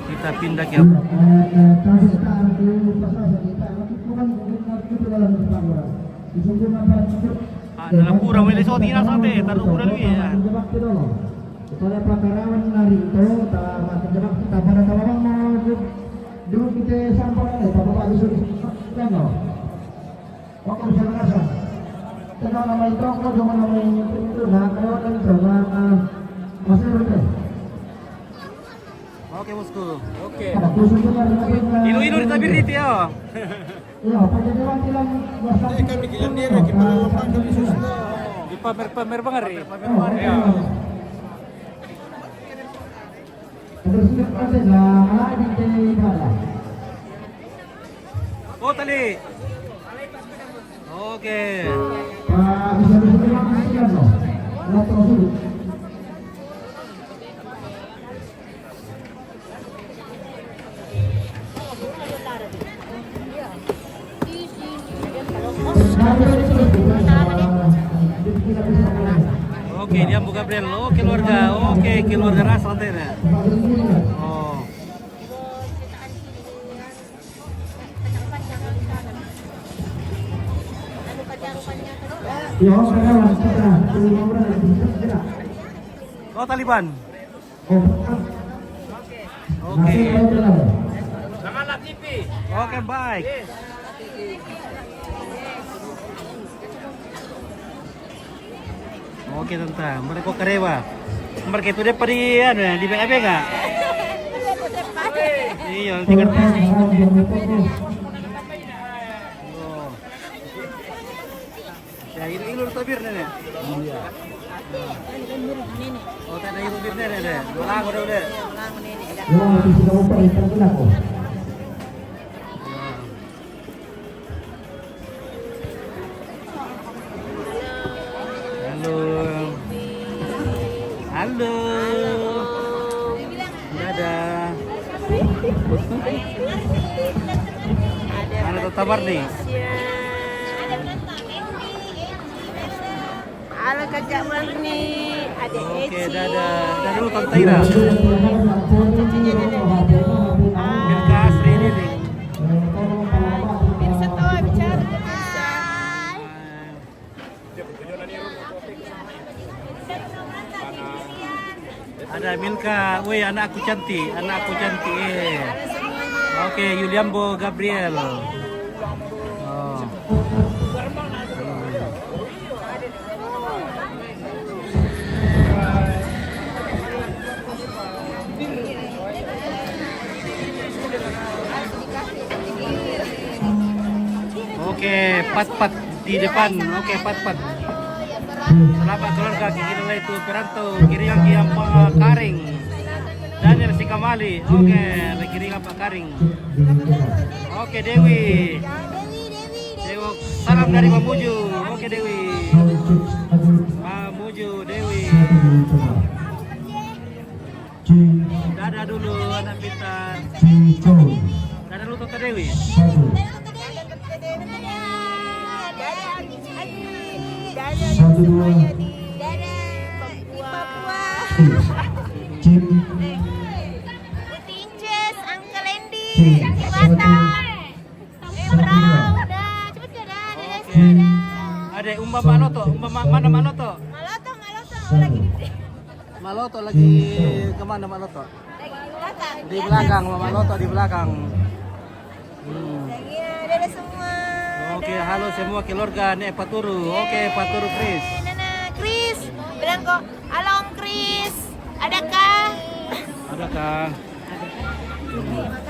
Kita pindah ke dalam kurang boleh sotina sate, taruh kurang lebih ya. Pada pakarawan narito, terjebak kita pada tawang mau dulu kita sampai bapak disuruh kan no. Waktu bisa merasa. Kita nama itu kok cuma nama itu nah kalau kan coba masih betul. Oke bosku. Oke. Ilu di tabir itu ya. Iya, pada jalan bilang Kan bikin dia gimana Pak kami susun. Di pamer banget ya. Ya. Oh tali. Oke. Oke, dia buka Gabriel. Oh, keluarga. Oke, keluarga ras lantai. Oh. Oh, Taliban. Oke. Semangat TV. Oke, baik. Oke tante, mereka karewa. Mereka itu dia pada ano ya, di BAB nggak? Iya, nanti kan. Oh. Ya ini ilur tabir nenek. Iya. Oh, tadi ilur tabir nenek. Ulang udah. Halo. Dadah. Mana tuh tabar nih? Halo Kakak Marni, ada Eci. Oke, dadah. Dadah dulu Tante Ira. Milka Asri ini nih. Bisa tahu bicara. Ada Milka, woi anakku cantik, Oke, Yuliambo Gabriel. Oh. Oke, pat-pat di depan. Oke, pat-pat. Selamat keluarga Kikilala itu Perantau, Kiringan Kiam Karing. Daniel Sikamali. Oke, Kiringan Pak Karing. Oke, Dewi. Dewi, salam dari Mamuju. Oke, Dewi. Mamuju, Dewi. Dadah dulu anak pintar. Dadah dulu Tante Dewi. Semuanya di Papua. Putinces, Uncle Andy, Batam, Brown, udah cepet ya dah, Ada Umba Manoto, mana Manoto? Maloto lagi di Maloto lagi kemana Maloto? belakang. Di belakang, Maloto di belakang. Lagi ada semua. Oke, halo semua keluarga Nek Paturu. Oke, Paturu Chris. Nana Chris, bilang kok, halo Om Chris, adakah? Adakah?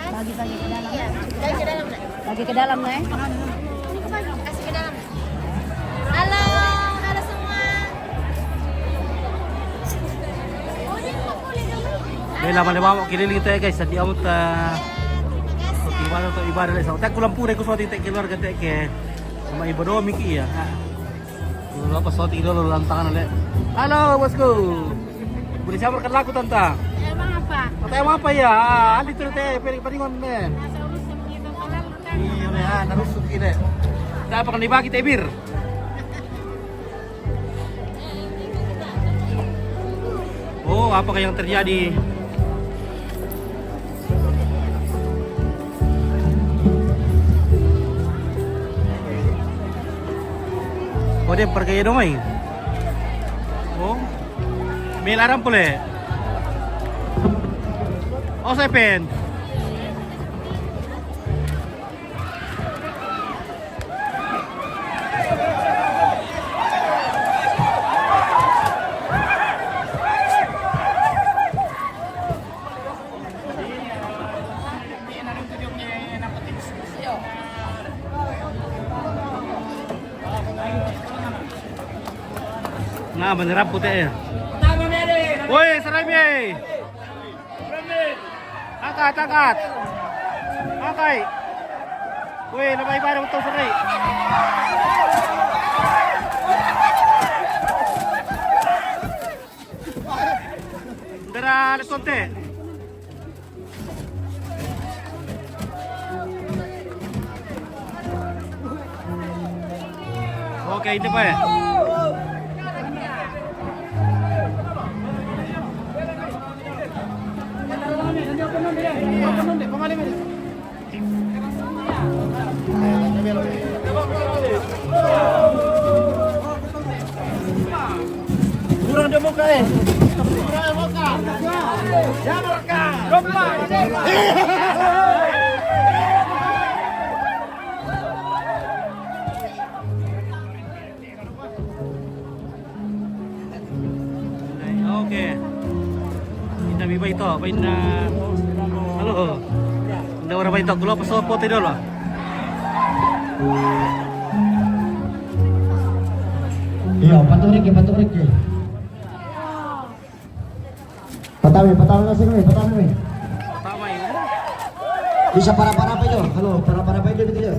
Bagi ke dalam. Bagi ke dalam, Nak. Lagi ke dalam, Nek. Kasih ke dalam. Halo, ada semua. Dahil naman mo kililing tayo guys, di amot ibadah to ibadah sa tak kulang pure ko sa titik keluarga tek ke. Sama ibadah miki ya. Dulu apa so dulu lantangan le. Halo bosku. Boleh sabar kan laku tanta. Emang apa? Patay apa ya? Ali tu teh piring paringon ne. Nasa urus sa mga itong kalam, kan? Iya ne narusuk ini. Dapat kan dibagi tebir. Oh, apa yang terjadi? Oh, dia pergi dong, ay. Oh, may larang pula. Oh, saya pen. Nah, menyerap putih ya. Woi, seremi. Angkat. Angkai. Woi, lebay ibadah betul serai. Dara letonte. Oke, ini Pak ya. Kurang demokrasi. Kurang demokrasi. Ya mereka. ito, pain na halo. Hindi wala ba ito gulo pa so pote dolo. Iya, paturik ya. Patawi na sini, patawi. Tama yun. Bisa para pa itu. Halo, para pa itu gitu.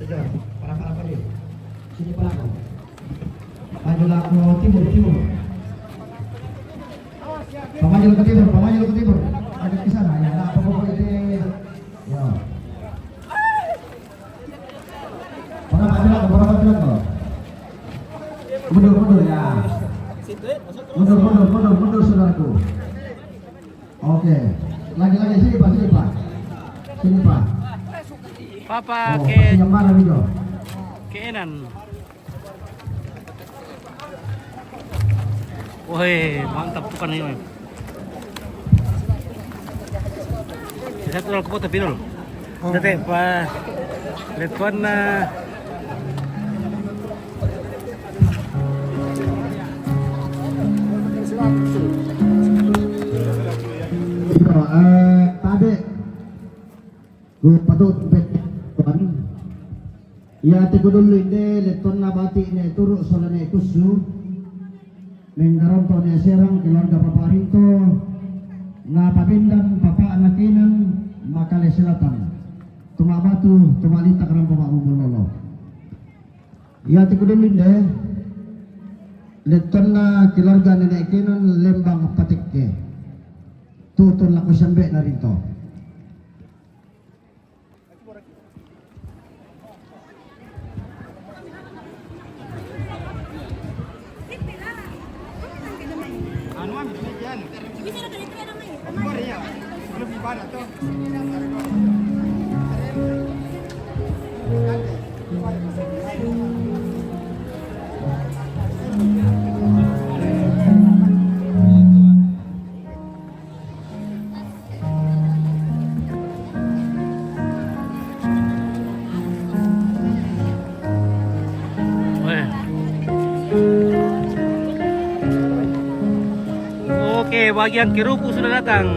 Itu, para pa itu. Sini para pa. Majulah ke timur. Pamaju ke timur. Ada ke sana ya, nah, apa-apa itu. Ya. Para pa. Mundur ya. Mundur saudaraku. Oke. Lagi sini Pak. Sini Pak. Papa Oh, ke yang mana video? keenan. Woi, mantap tuh kan ini. Satu orang kepotong pinol. Dete pa letuan na. Tadi gue patut tuan ya tigo dulu ini leton nabati ini turut solane kusu menggaron to ne serang keluarga Papa Rinto na papindan papa anakinan Makale Selatan tumabatu tumalita karang pamamulolo ya tigo dulu ini leton na keluarga nenek kinan Lembang Patikke tutun laku sampai na rito. Oke, bagian kerupu sudah datang.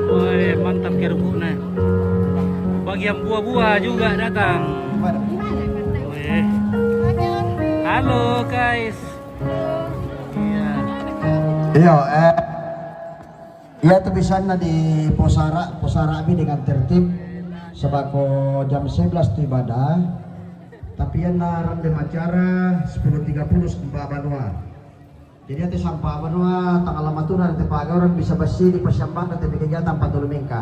Woi, mantap kerupu nah. Bagian buah-buah juga datang. Woi. Halo guys. Iya, iya tuh bisa na di Posara abi dengan tertib sebako jam 11 tu ibadah. Tapi yang random acara 10.30 Mbak Banua. Jadi nanti sampah Banua tanggal lamatuna nanti orang bisa besi di Pasyambang nanti kegiatan Pantul Mingka.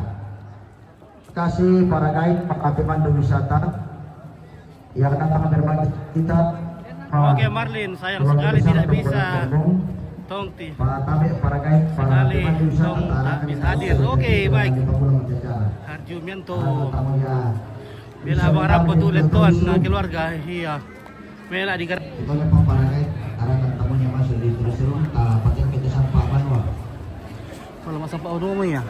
Kasih para guide Pak Pemandu Wisata yang datang berbagi kita. Oke Marlin, sayang sekali tidak bisa. Tongti. Para tabe, para guide, para pemandu wisata tak bisa hadir. Oke, baik. Harjumianto. Bila abang rapat tulen tuan keluarga, iya. Mela di gar. Itu lepas para guide, arahan tamunya masuk di terus-terus, pakai kita sampah Banua. Kalau mas sampah umum ya.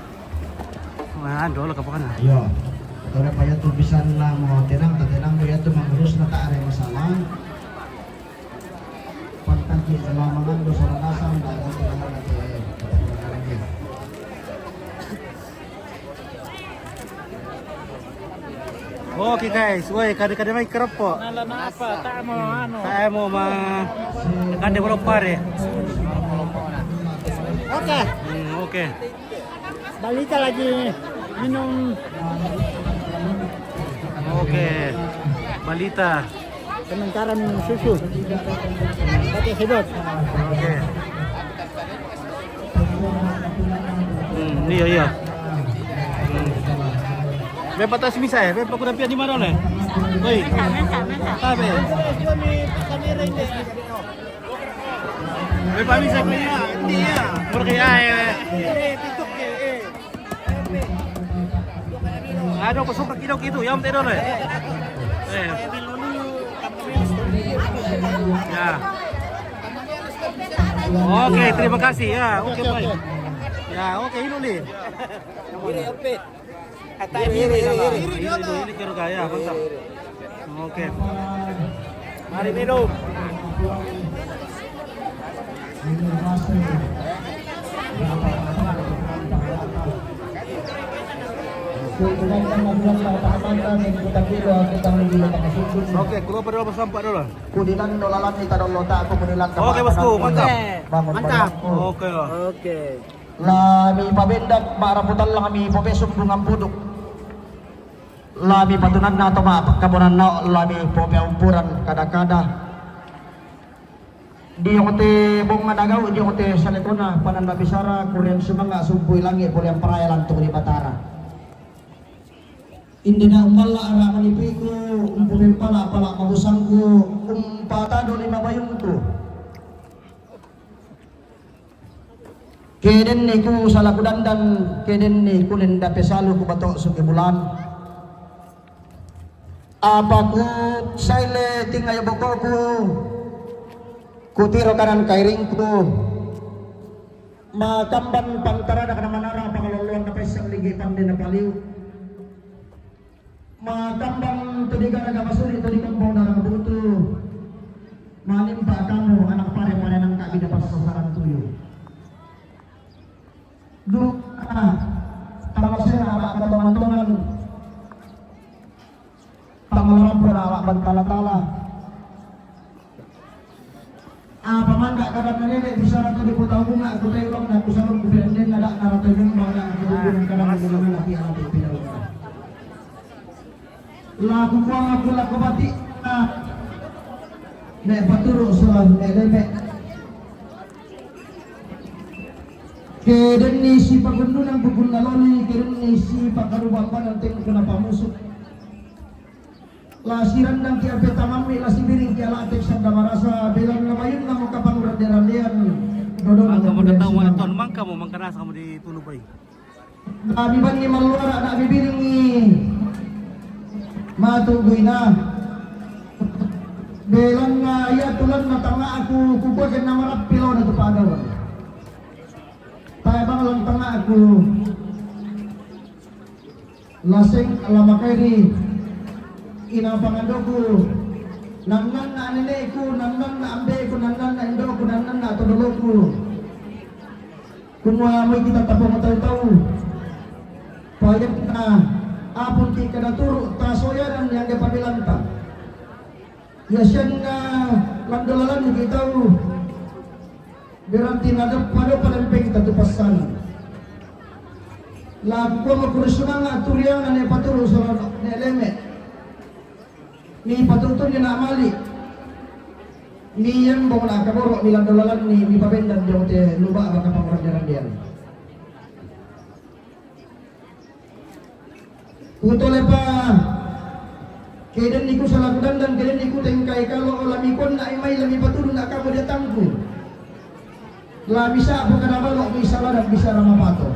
Nah, dulu kapan? Iya. Kalau payah tuh bisa lah mau tenang, dia tuh mengurus tak ada masalah. Pantangi sama mengambil seorang asam dan Oke guys, woi kada may kerap po. Nala na apa? Tamo ano? Saya mau kada berapa pare. Oke. Oke. Balita lagi minum. Oke. Balita. Sementara minum susu. Pakai sedot. Oke. Iya. May patas misa eh. May pakunapian di mana nih? Woi. Tabe. May pamisa ko niya. Hindi ya. Porque ay. Ano pasok na kidaw kito. Yam tayo rin. Ya. Oke, terima kasih ya. Oke, baik. Ya, oke, ini. Ini kira gaya, mantap. Oke. Mari minum. Oke, keluar pada lepas sampak dulu. Kudinan dolalan kita dolo tak aku kudinan. Oke, bosku, mantap. Mantap. Oke lah. Oke. Lami pabendak maraputan lang kami popesok bungang puduk. Lami patunan na to ma kabunan na lami popeumpuran kada-kada. Di yung te bong managaw, di yung te salikona panan mabisara kuryan sumanga suboy langi boleh ang parayalan to ni Batara. Hindi na umala arakan ni Pico, umpumin pala mabusang ko, patado ni mabayong ko. Keden ni ku salah kudandan, keden ni ku linda pesalo ku batok sukibulan. Apa ku saile tingay boko ku tiro kanan kairing ku. Makamban pantara na kanamanara pangaluluan na paisang ligi pandi na paliw. Matambang tudigan nagamasuri tudigan bong na nagabuto. Malimpa kamu anak pare-pare ng kabida pa sa sasaran tuyo. Duka tamasya na awak katamantungan. Pangalarap na awak bantala-tala. Pamangga kadat na nene bisa rato di putaw bunga kutay ulang na kusarong kubenden na narato yung mga kudugunan ka na mga laki anak pinawag. Lagu kuang aku laku batik nek paturo soal eleme keden ni si pagundunan pukul laloni keden ni si pakarubamban nanti kena pamusuk lasiran dan kia petamami lasi biring kia latek sabda marasa bilang namayun namu kapang raderandian dodon Kamu datang mana ton mang kamu mangkanas kamu di Tulubai. Nabi bani maluara nak bibiring ni matungguin na belang na ya tulan matanga aku kubuat na marap pilo na tupagawan tayo bang lang tanga aku lasing alamakairi inapangando ko nangnan na anine ko nangnan na ambe ko nangnan na indo ko nangnan na tudolo ko kung may kita tapong tayo payag na apun ti kada turu tasoyanan yang kepadilanta ya siyan nga landolalan ni kita berarti nadap pada palempeng tatupasan lagu ko makursunanga turiangan ni paturu sa ni eleme ni patutun ni namali ni yang bong na kaboro ni landolalan ni pabendan jauh te luba baka pangurajaran dia. Utole pa keden niku salah kudandan keden niku tengkai kalau lami kon na imay lami patulun na kamu datangku la bisa apa kana balok bisa ladak bisa ramapato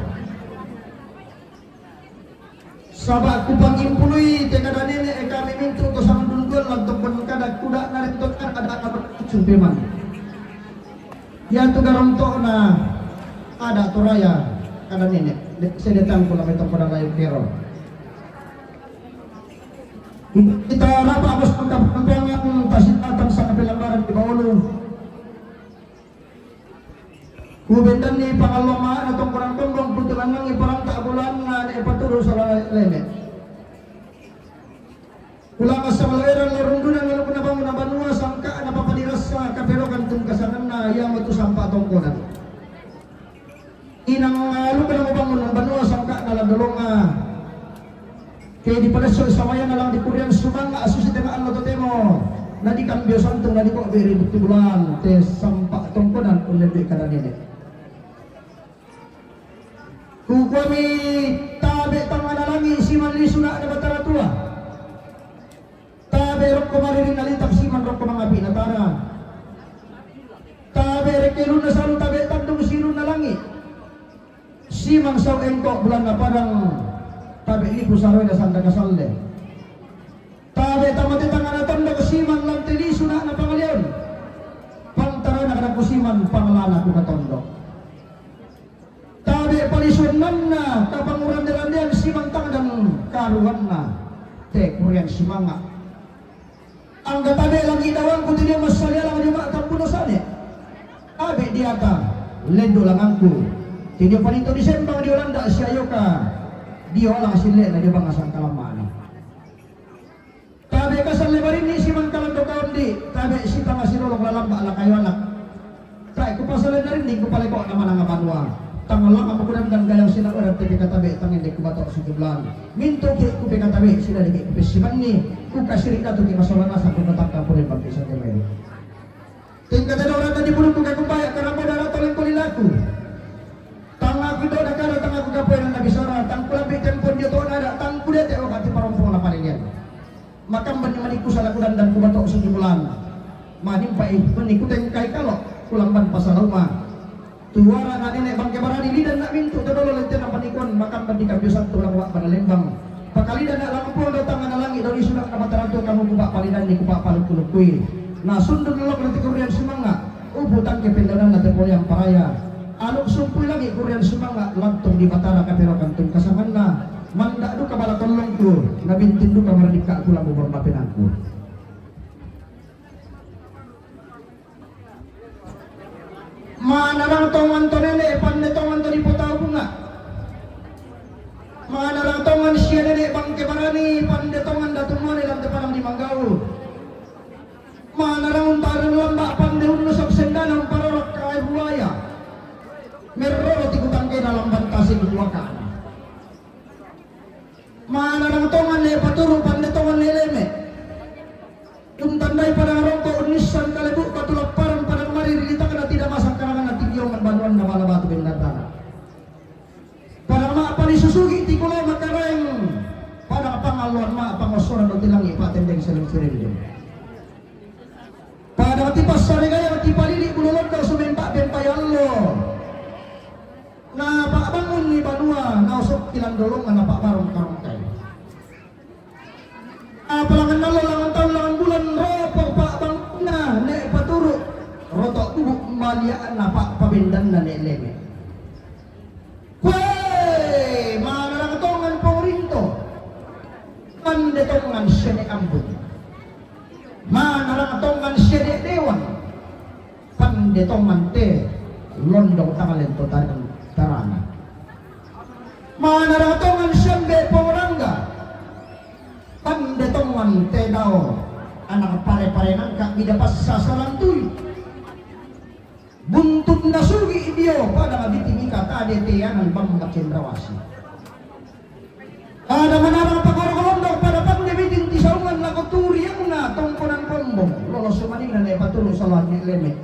sabak ku pangimpului tekada nene kami mintu ko sang dungkul lagtopon kada kuda narintot kan ada sumpeman ya tu garonto na ada toraya kada nene sedetang ko lami topon layu kero. Kita raba bos pagkapangan pasitatan sa kapilambaran di Baolo. Kubendan ni pangaloma atong kurang-kurang putulan ng iparang taabulan na ipaturo sa leme. Kula ka sa malaweran larundunan ng kunabang nabanua sangka napapadiras sa kapirokan itong kasanan na iya mo ito sampa atong kunan. Inang lupa ng ubangon ng banua sangka na landulong kaya di pada samayan na lang di Korean sumanga aso si temaan lo temo na di kambyo santong na di ko beri bukti bulan te sampak tongkonan ulit di kada nene kukwami tabe tangan nalangi si manli suna na batara tua tabe rok kumaririn nalitap si man rok kumangapi na tara tabe rekilun na salu tabe tandong sirun na langi si mang saw engko bulan na parang tabi ini pusaroy na sanda kasalde tabi tamati tanganatan na kusiman lang tinisuna na pangaliyon pantara na kada kusiman pangalana ko katondo tabi palisunan na kapanguran nilandian simang tangan karuhan na te kurian simanga ang katabi lang idawang ko tiniyo masalya lang di makapunosan tabi diata lendo lang angku tiniyo panito Disemba di Yolanda siya ka Dia lang sila na dia bang asang kalamana. Tabi ka sa lebarin ni si man kalang dokaon di. Tabi si tanga si rolong lalamba ala kayo anak. Tay ko pasalan na rin di ko paliko naman ang banwa. Tangan lang ang makunan dan gayang sila orang tabi katabi tangin di ko batok sa jublan. Minto ki ko katabi sila di ko pesiman ni. Ku kasiri na to ki masalan na sa kumatak po rin pagkisa kemay. Tingkat ada orang tadi puluh ko kumpaya karena mo dara tolong kulilaku. Tanga ko do nakara tanga ko kapoy na nabisara tang kulabi tempon dia to na tang kulit e kati parong na palinyan. Makam maniku sa lakudan dan ku batok sa jublan. Manim pa maniku teng kay kalok kulamban pasal rumah. Tuara na nenek bang kebarani lidan nak mintu todolo lente na panikon makam bandi kabiusan tulang wak panalembang. Pakalidan nak lampu datang na langit dari sudah ka mataranto kamu kubak palidan ni kubak paluk-kulukui. Nah sundul lelok nanti kurian semangat. Ubutang ke pendanan na tepo yang paraya. Anuk sumpuy lagi kurian semangat lantung di batara kapero kantung kasangan na. Mandak du kabala tolong tu. Nabintin du kamaradika aku lamu bermapin aku. Mana lang tongan to nene pande tongan to di putau bunga. Mana lang tongan siya nene bang kebarani pande tongan datumone lang tepanang di Manggau. Mana lang untaran lamba pande unusok sendanang parorok kay buaya. Merro tikutang kay dalam bantasi kuduakan. Mana lang tongan ne paturu pande tongan leleme. Tuntandai pada rongko unisan kalebuk patulap parang pada kemari dilitakan na tidak masak karangan na tigyoman banuan na wala batu bendatan. Pada mak pali susugi tikulo makareng. Pada pangaluan mak pangosoran do tilangi patendeng seling-seling. Pada tipas sare gaya tipalili bululod daw sumempa bempayallo. Na pak bangun ni banua na usok tilang dolongan na pak barong karongkay. Apalangan nalo langan tahun langan bulan ropok pak bangna nek paturuk rotok kubuk maliaan na pak pabendan na nek leme. Weh, mana lang tongan pongrinto. Pande tongan sene ambut. Mana lang tongan sene dewan. Pande tongan te londong tangalento tarana. Mana lang tongan sembe pongrangga. Pande tongan te dao anak pare-pare nangka bida pas sasaran tuy. Buntut nasugi dia pada ngabiti kata ade teanan bamba cendrawasi. Ada manarang pakorong-korong pada pande bitin tisaungan laku turi yang na tongkonan kombong lolos sumaning na nepatulu salat nek leme.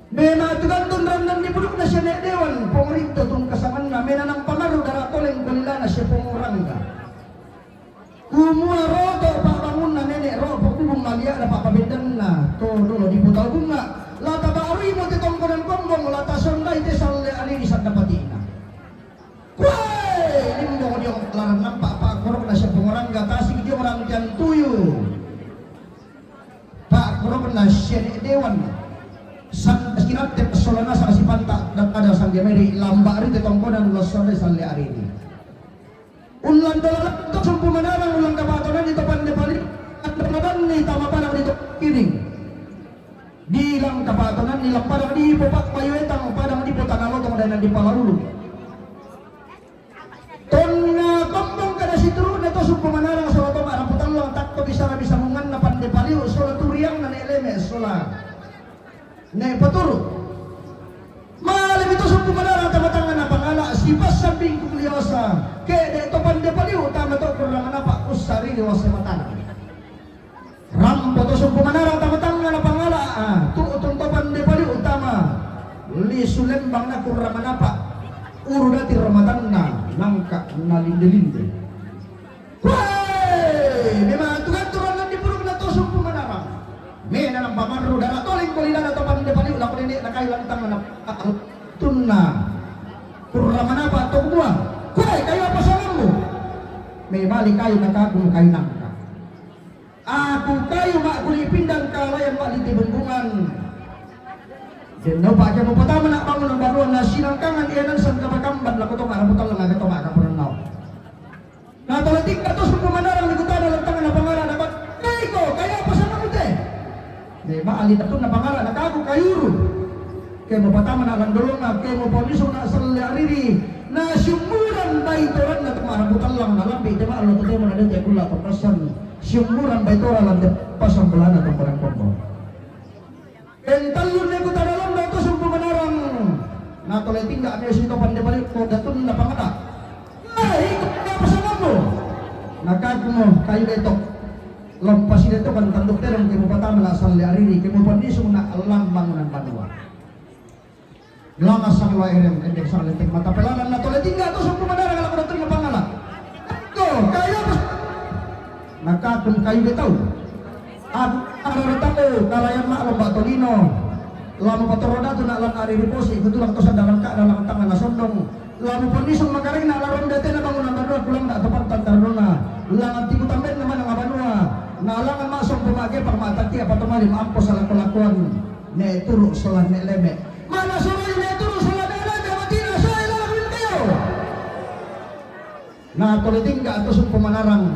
Mena tuganton randan di puduk na siya nek dewan pongrinto tung kasangan na mena nang pangaru dara toleng kulila na siya pongrangga. Kumua roto pak bangun na nenek roto kubung malia na pak pabendan na to dulu di putal bunga lata bauri mo te tongkonan kombong lata sondai te salle ali di sad dapatina. Kuai limbong dia larang nampak pak korok na siya pengorangga tasik dia orang jan tuyu. Pak korok na siya dewan san sekirat te pesolana sa si pantak dan ada sang gemeri lamba ari te tongkonan lo sondai salle ari ini. Ulang dalam tak sumpu menarang ulang kabatonan itu pandai balik dan ni tama padang itu kiring di lang kabatonan ni lang padang di popak payu etang padang di potanalo tong dan di palalulu tonna kombong kada situru neto sumpu menarang sola toma rambutan lang tak to bisa mungan na pandai balik sola turiang na eleme sola ne paturu malam itu sumpu menarang tama-tama na pangala sipas samping kuliyosa kede to pande paliu tama to kurang apa usari dewasa matana rambo to sumpu manarang tama-tama na pangala tu utong to pande paliu utama li sulembang na kurang apa uru dati ramatan na nangka nalinde-linde. Woi memang turan di puruk na to sumpu manarang mena nang pamanru dara toling kulina to pande paliu la kulini na kailan tang na tunna kurang apa to buah. Kuai kayu apa salahmu? May balik kayu nakagum kayu nangka. Aku kayu mak kuli pindang kalayan mak liti bungan. Jenau pak kamu pertama nak bangun ang baruan na sinangkangan ianan sang kabakamban laku to mak rambutan lang agato mak kapuranau. Nah tolatik kato sumpu manarang nigutan dalam tangan na pangalan dapat kayu kayu apa salahmu teh? May balik datun na pangalan nakagu kayuru. Kaya mo pertama na lang dolong na kaya mo poliso na sa lariri na sumuran na itoran na rambutan lang nalambi, di ba? Alo to mo na din tayo kula papasan. Siyumuran ba ito lang de pasang belana tong barang kombo. Entalun ne ko tadalam na to sumpo manarang. Na to leting da ano sito pandebalik ko datun na pangata. Ay, ko pasang mo. Nagkago mo kayo dito. Lampas dito kan tanduk terong kimo patama la sal ariri kimo pandisong na alam bangunan banua. Lamas sang lairem endek sang letik mata pelanan na to leting da to sumpo manarang ala ko datun na pangala. Ko kayo nakatun kayo bitaw at ararita ko kalayan maklong ba Tolino lamu patoroda to na lang aririposi ito lang to sa dalang ka dalang tangan na sondong lamu pondisong magaring na laron dati na bangunan banua kulang na tapat tantarno na langan tigo tamben naman ang abanua na alangan masong pumagi pag matati apa tumalim ampo sa lakulakuan ne turo salah ne leme mana suruh ne turo salah ne leme matina sa ilalawin kayo na tuliting ka ato sung pumanarang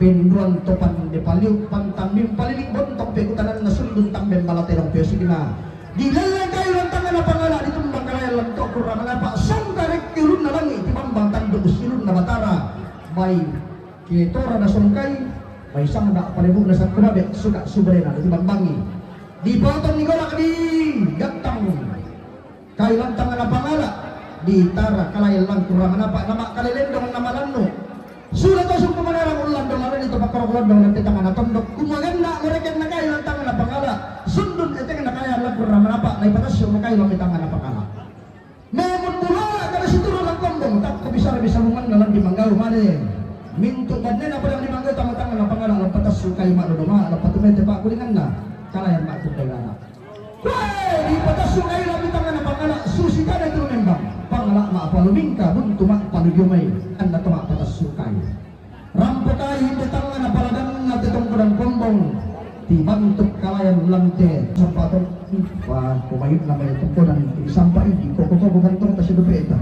pinduan topan de paliw pantambim paliling bontok pekutanan na sundun tambem balaterong piyosig na dilalang kayo ng tangan na pangala ditumbang karaya lang to kurang na pa sang karek kirun na lang itibambang tandog silun na batara may kitora na sungkay may sang na palibog na sa kumabit suga subrena itibambangi di potong ni gola kadi gatang kayo lang tangan na pangala di tara kalayan lang kurang na pa nama kalilendong namalanno sudah tosok pemanarang ulang dong itu pakar ulang dong nanti tangan atondok kumaganda mereka na kayo ng tangan na pangala sundun ito nga kaya lang kurang apa na ipatasyo na kayo lang tangan na pangala memon mula kada situ lang kombong tak ko bisa mungan na lang di manggaw mali minto badne na padang di manggaw tangan na pangala lang patasyo kayo madodoma lang patumete pa kulingan na kalayan ba kung kailangan di patasyo kayo lang tangan na pangala susi ka na ito membang pangala maapaluming ka bunto maapalugumay anda tuma patas sukai rampo tayo hindi tangan na paladan na titong kudang kombong tibantuk kalayan lante sampatong kumayot na may tungkulan sampai di koko-koko gantong ta si dupe ita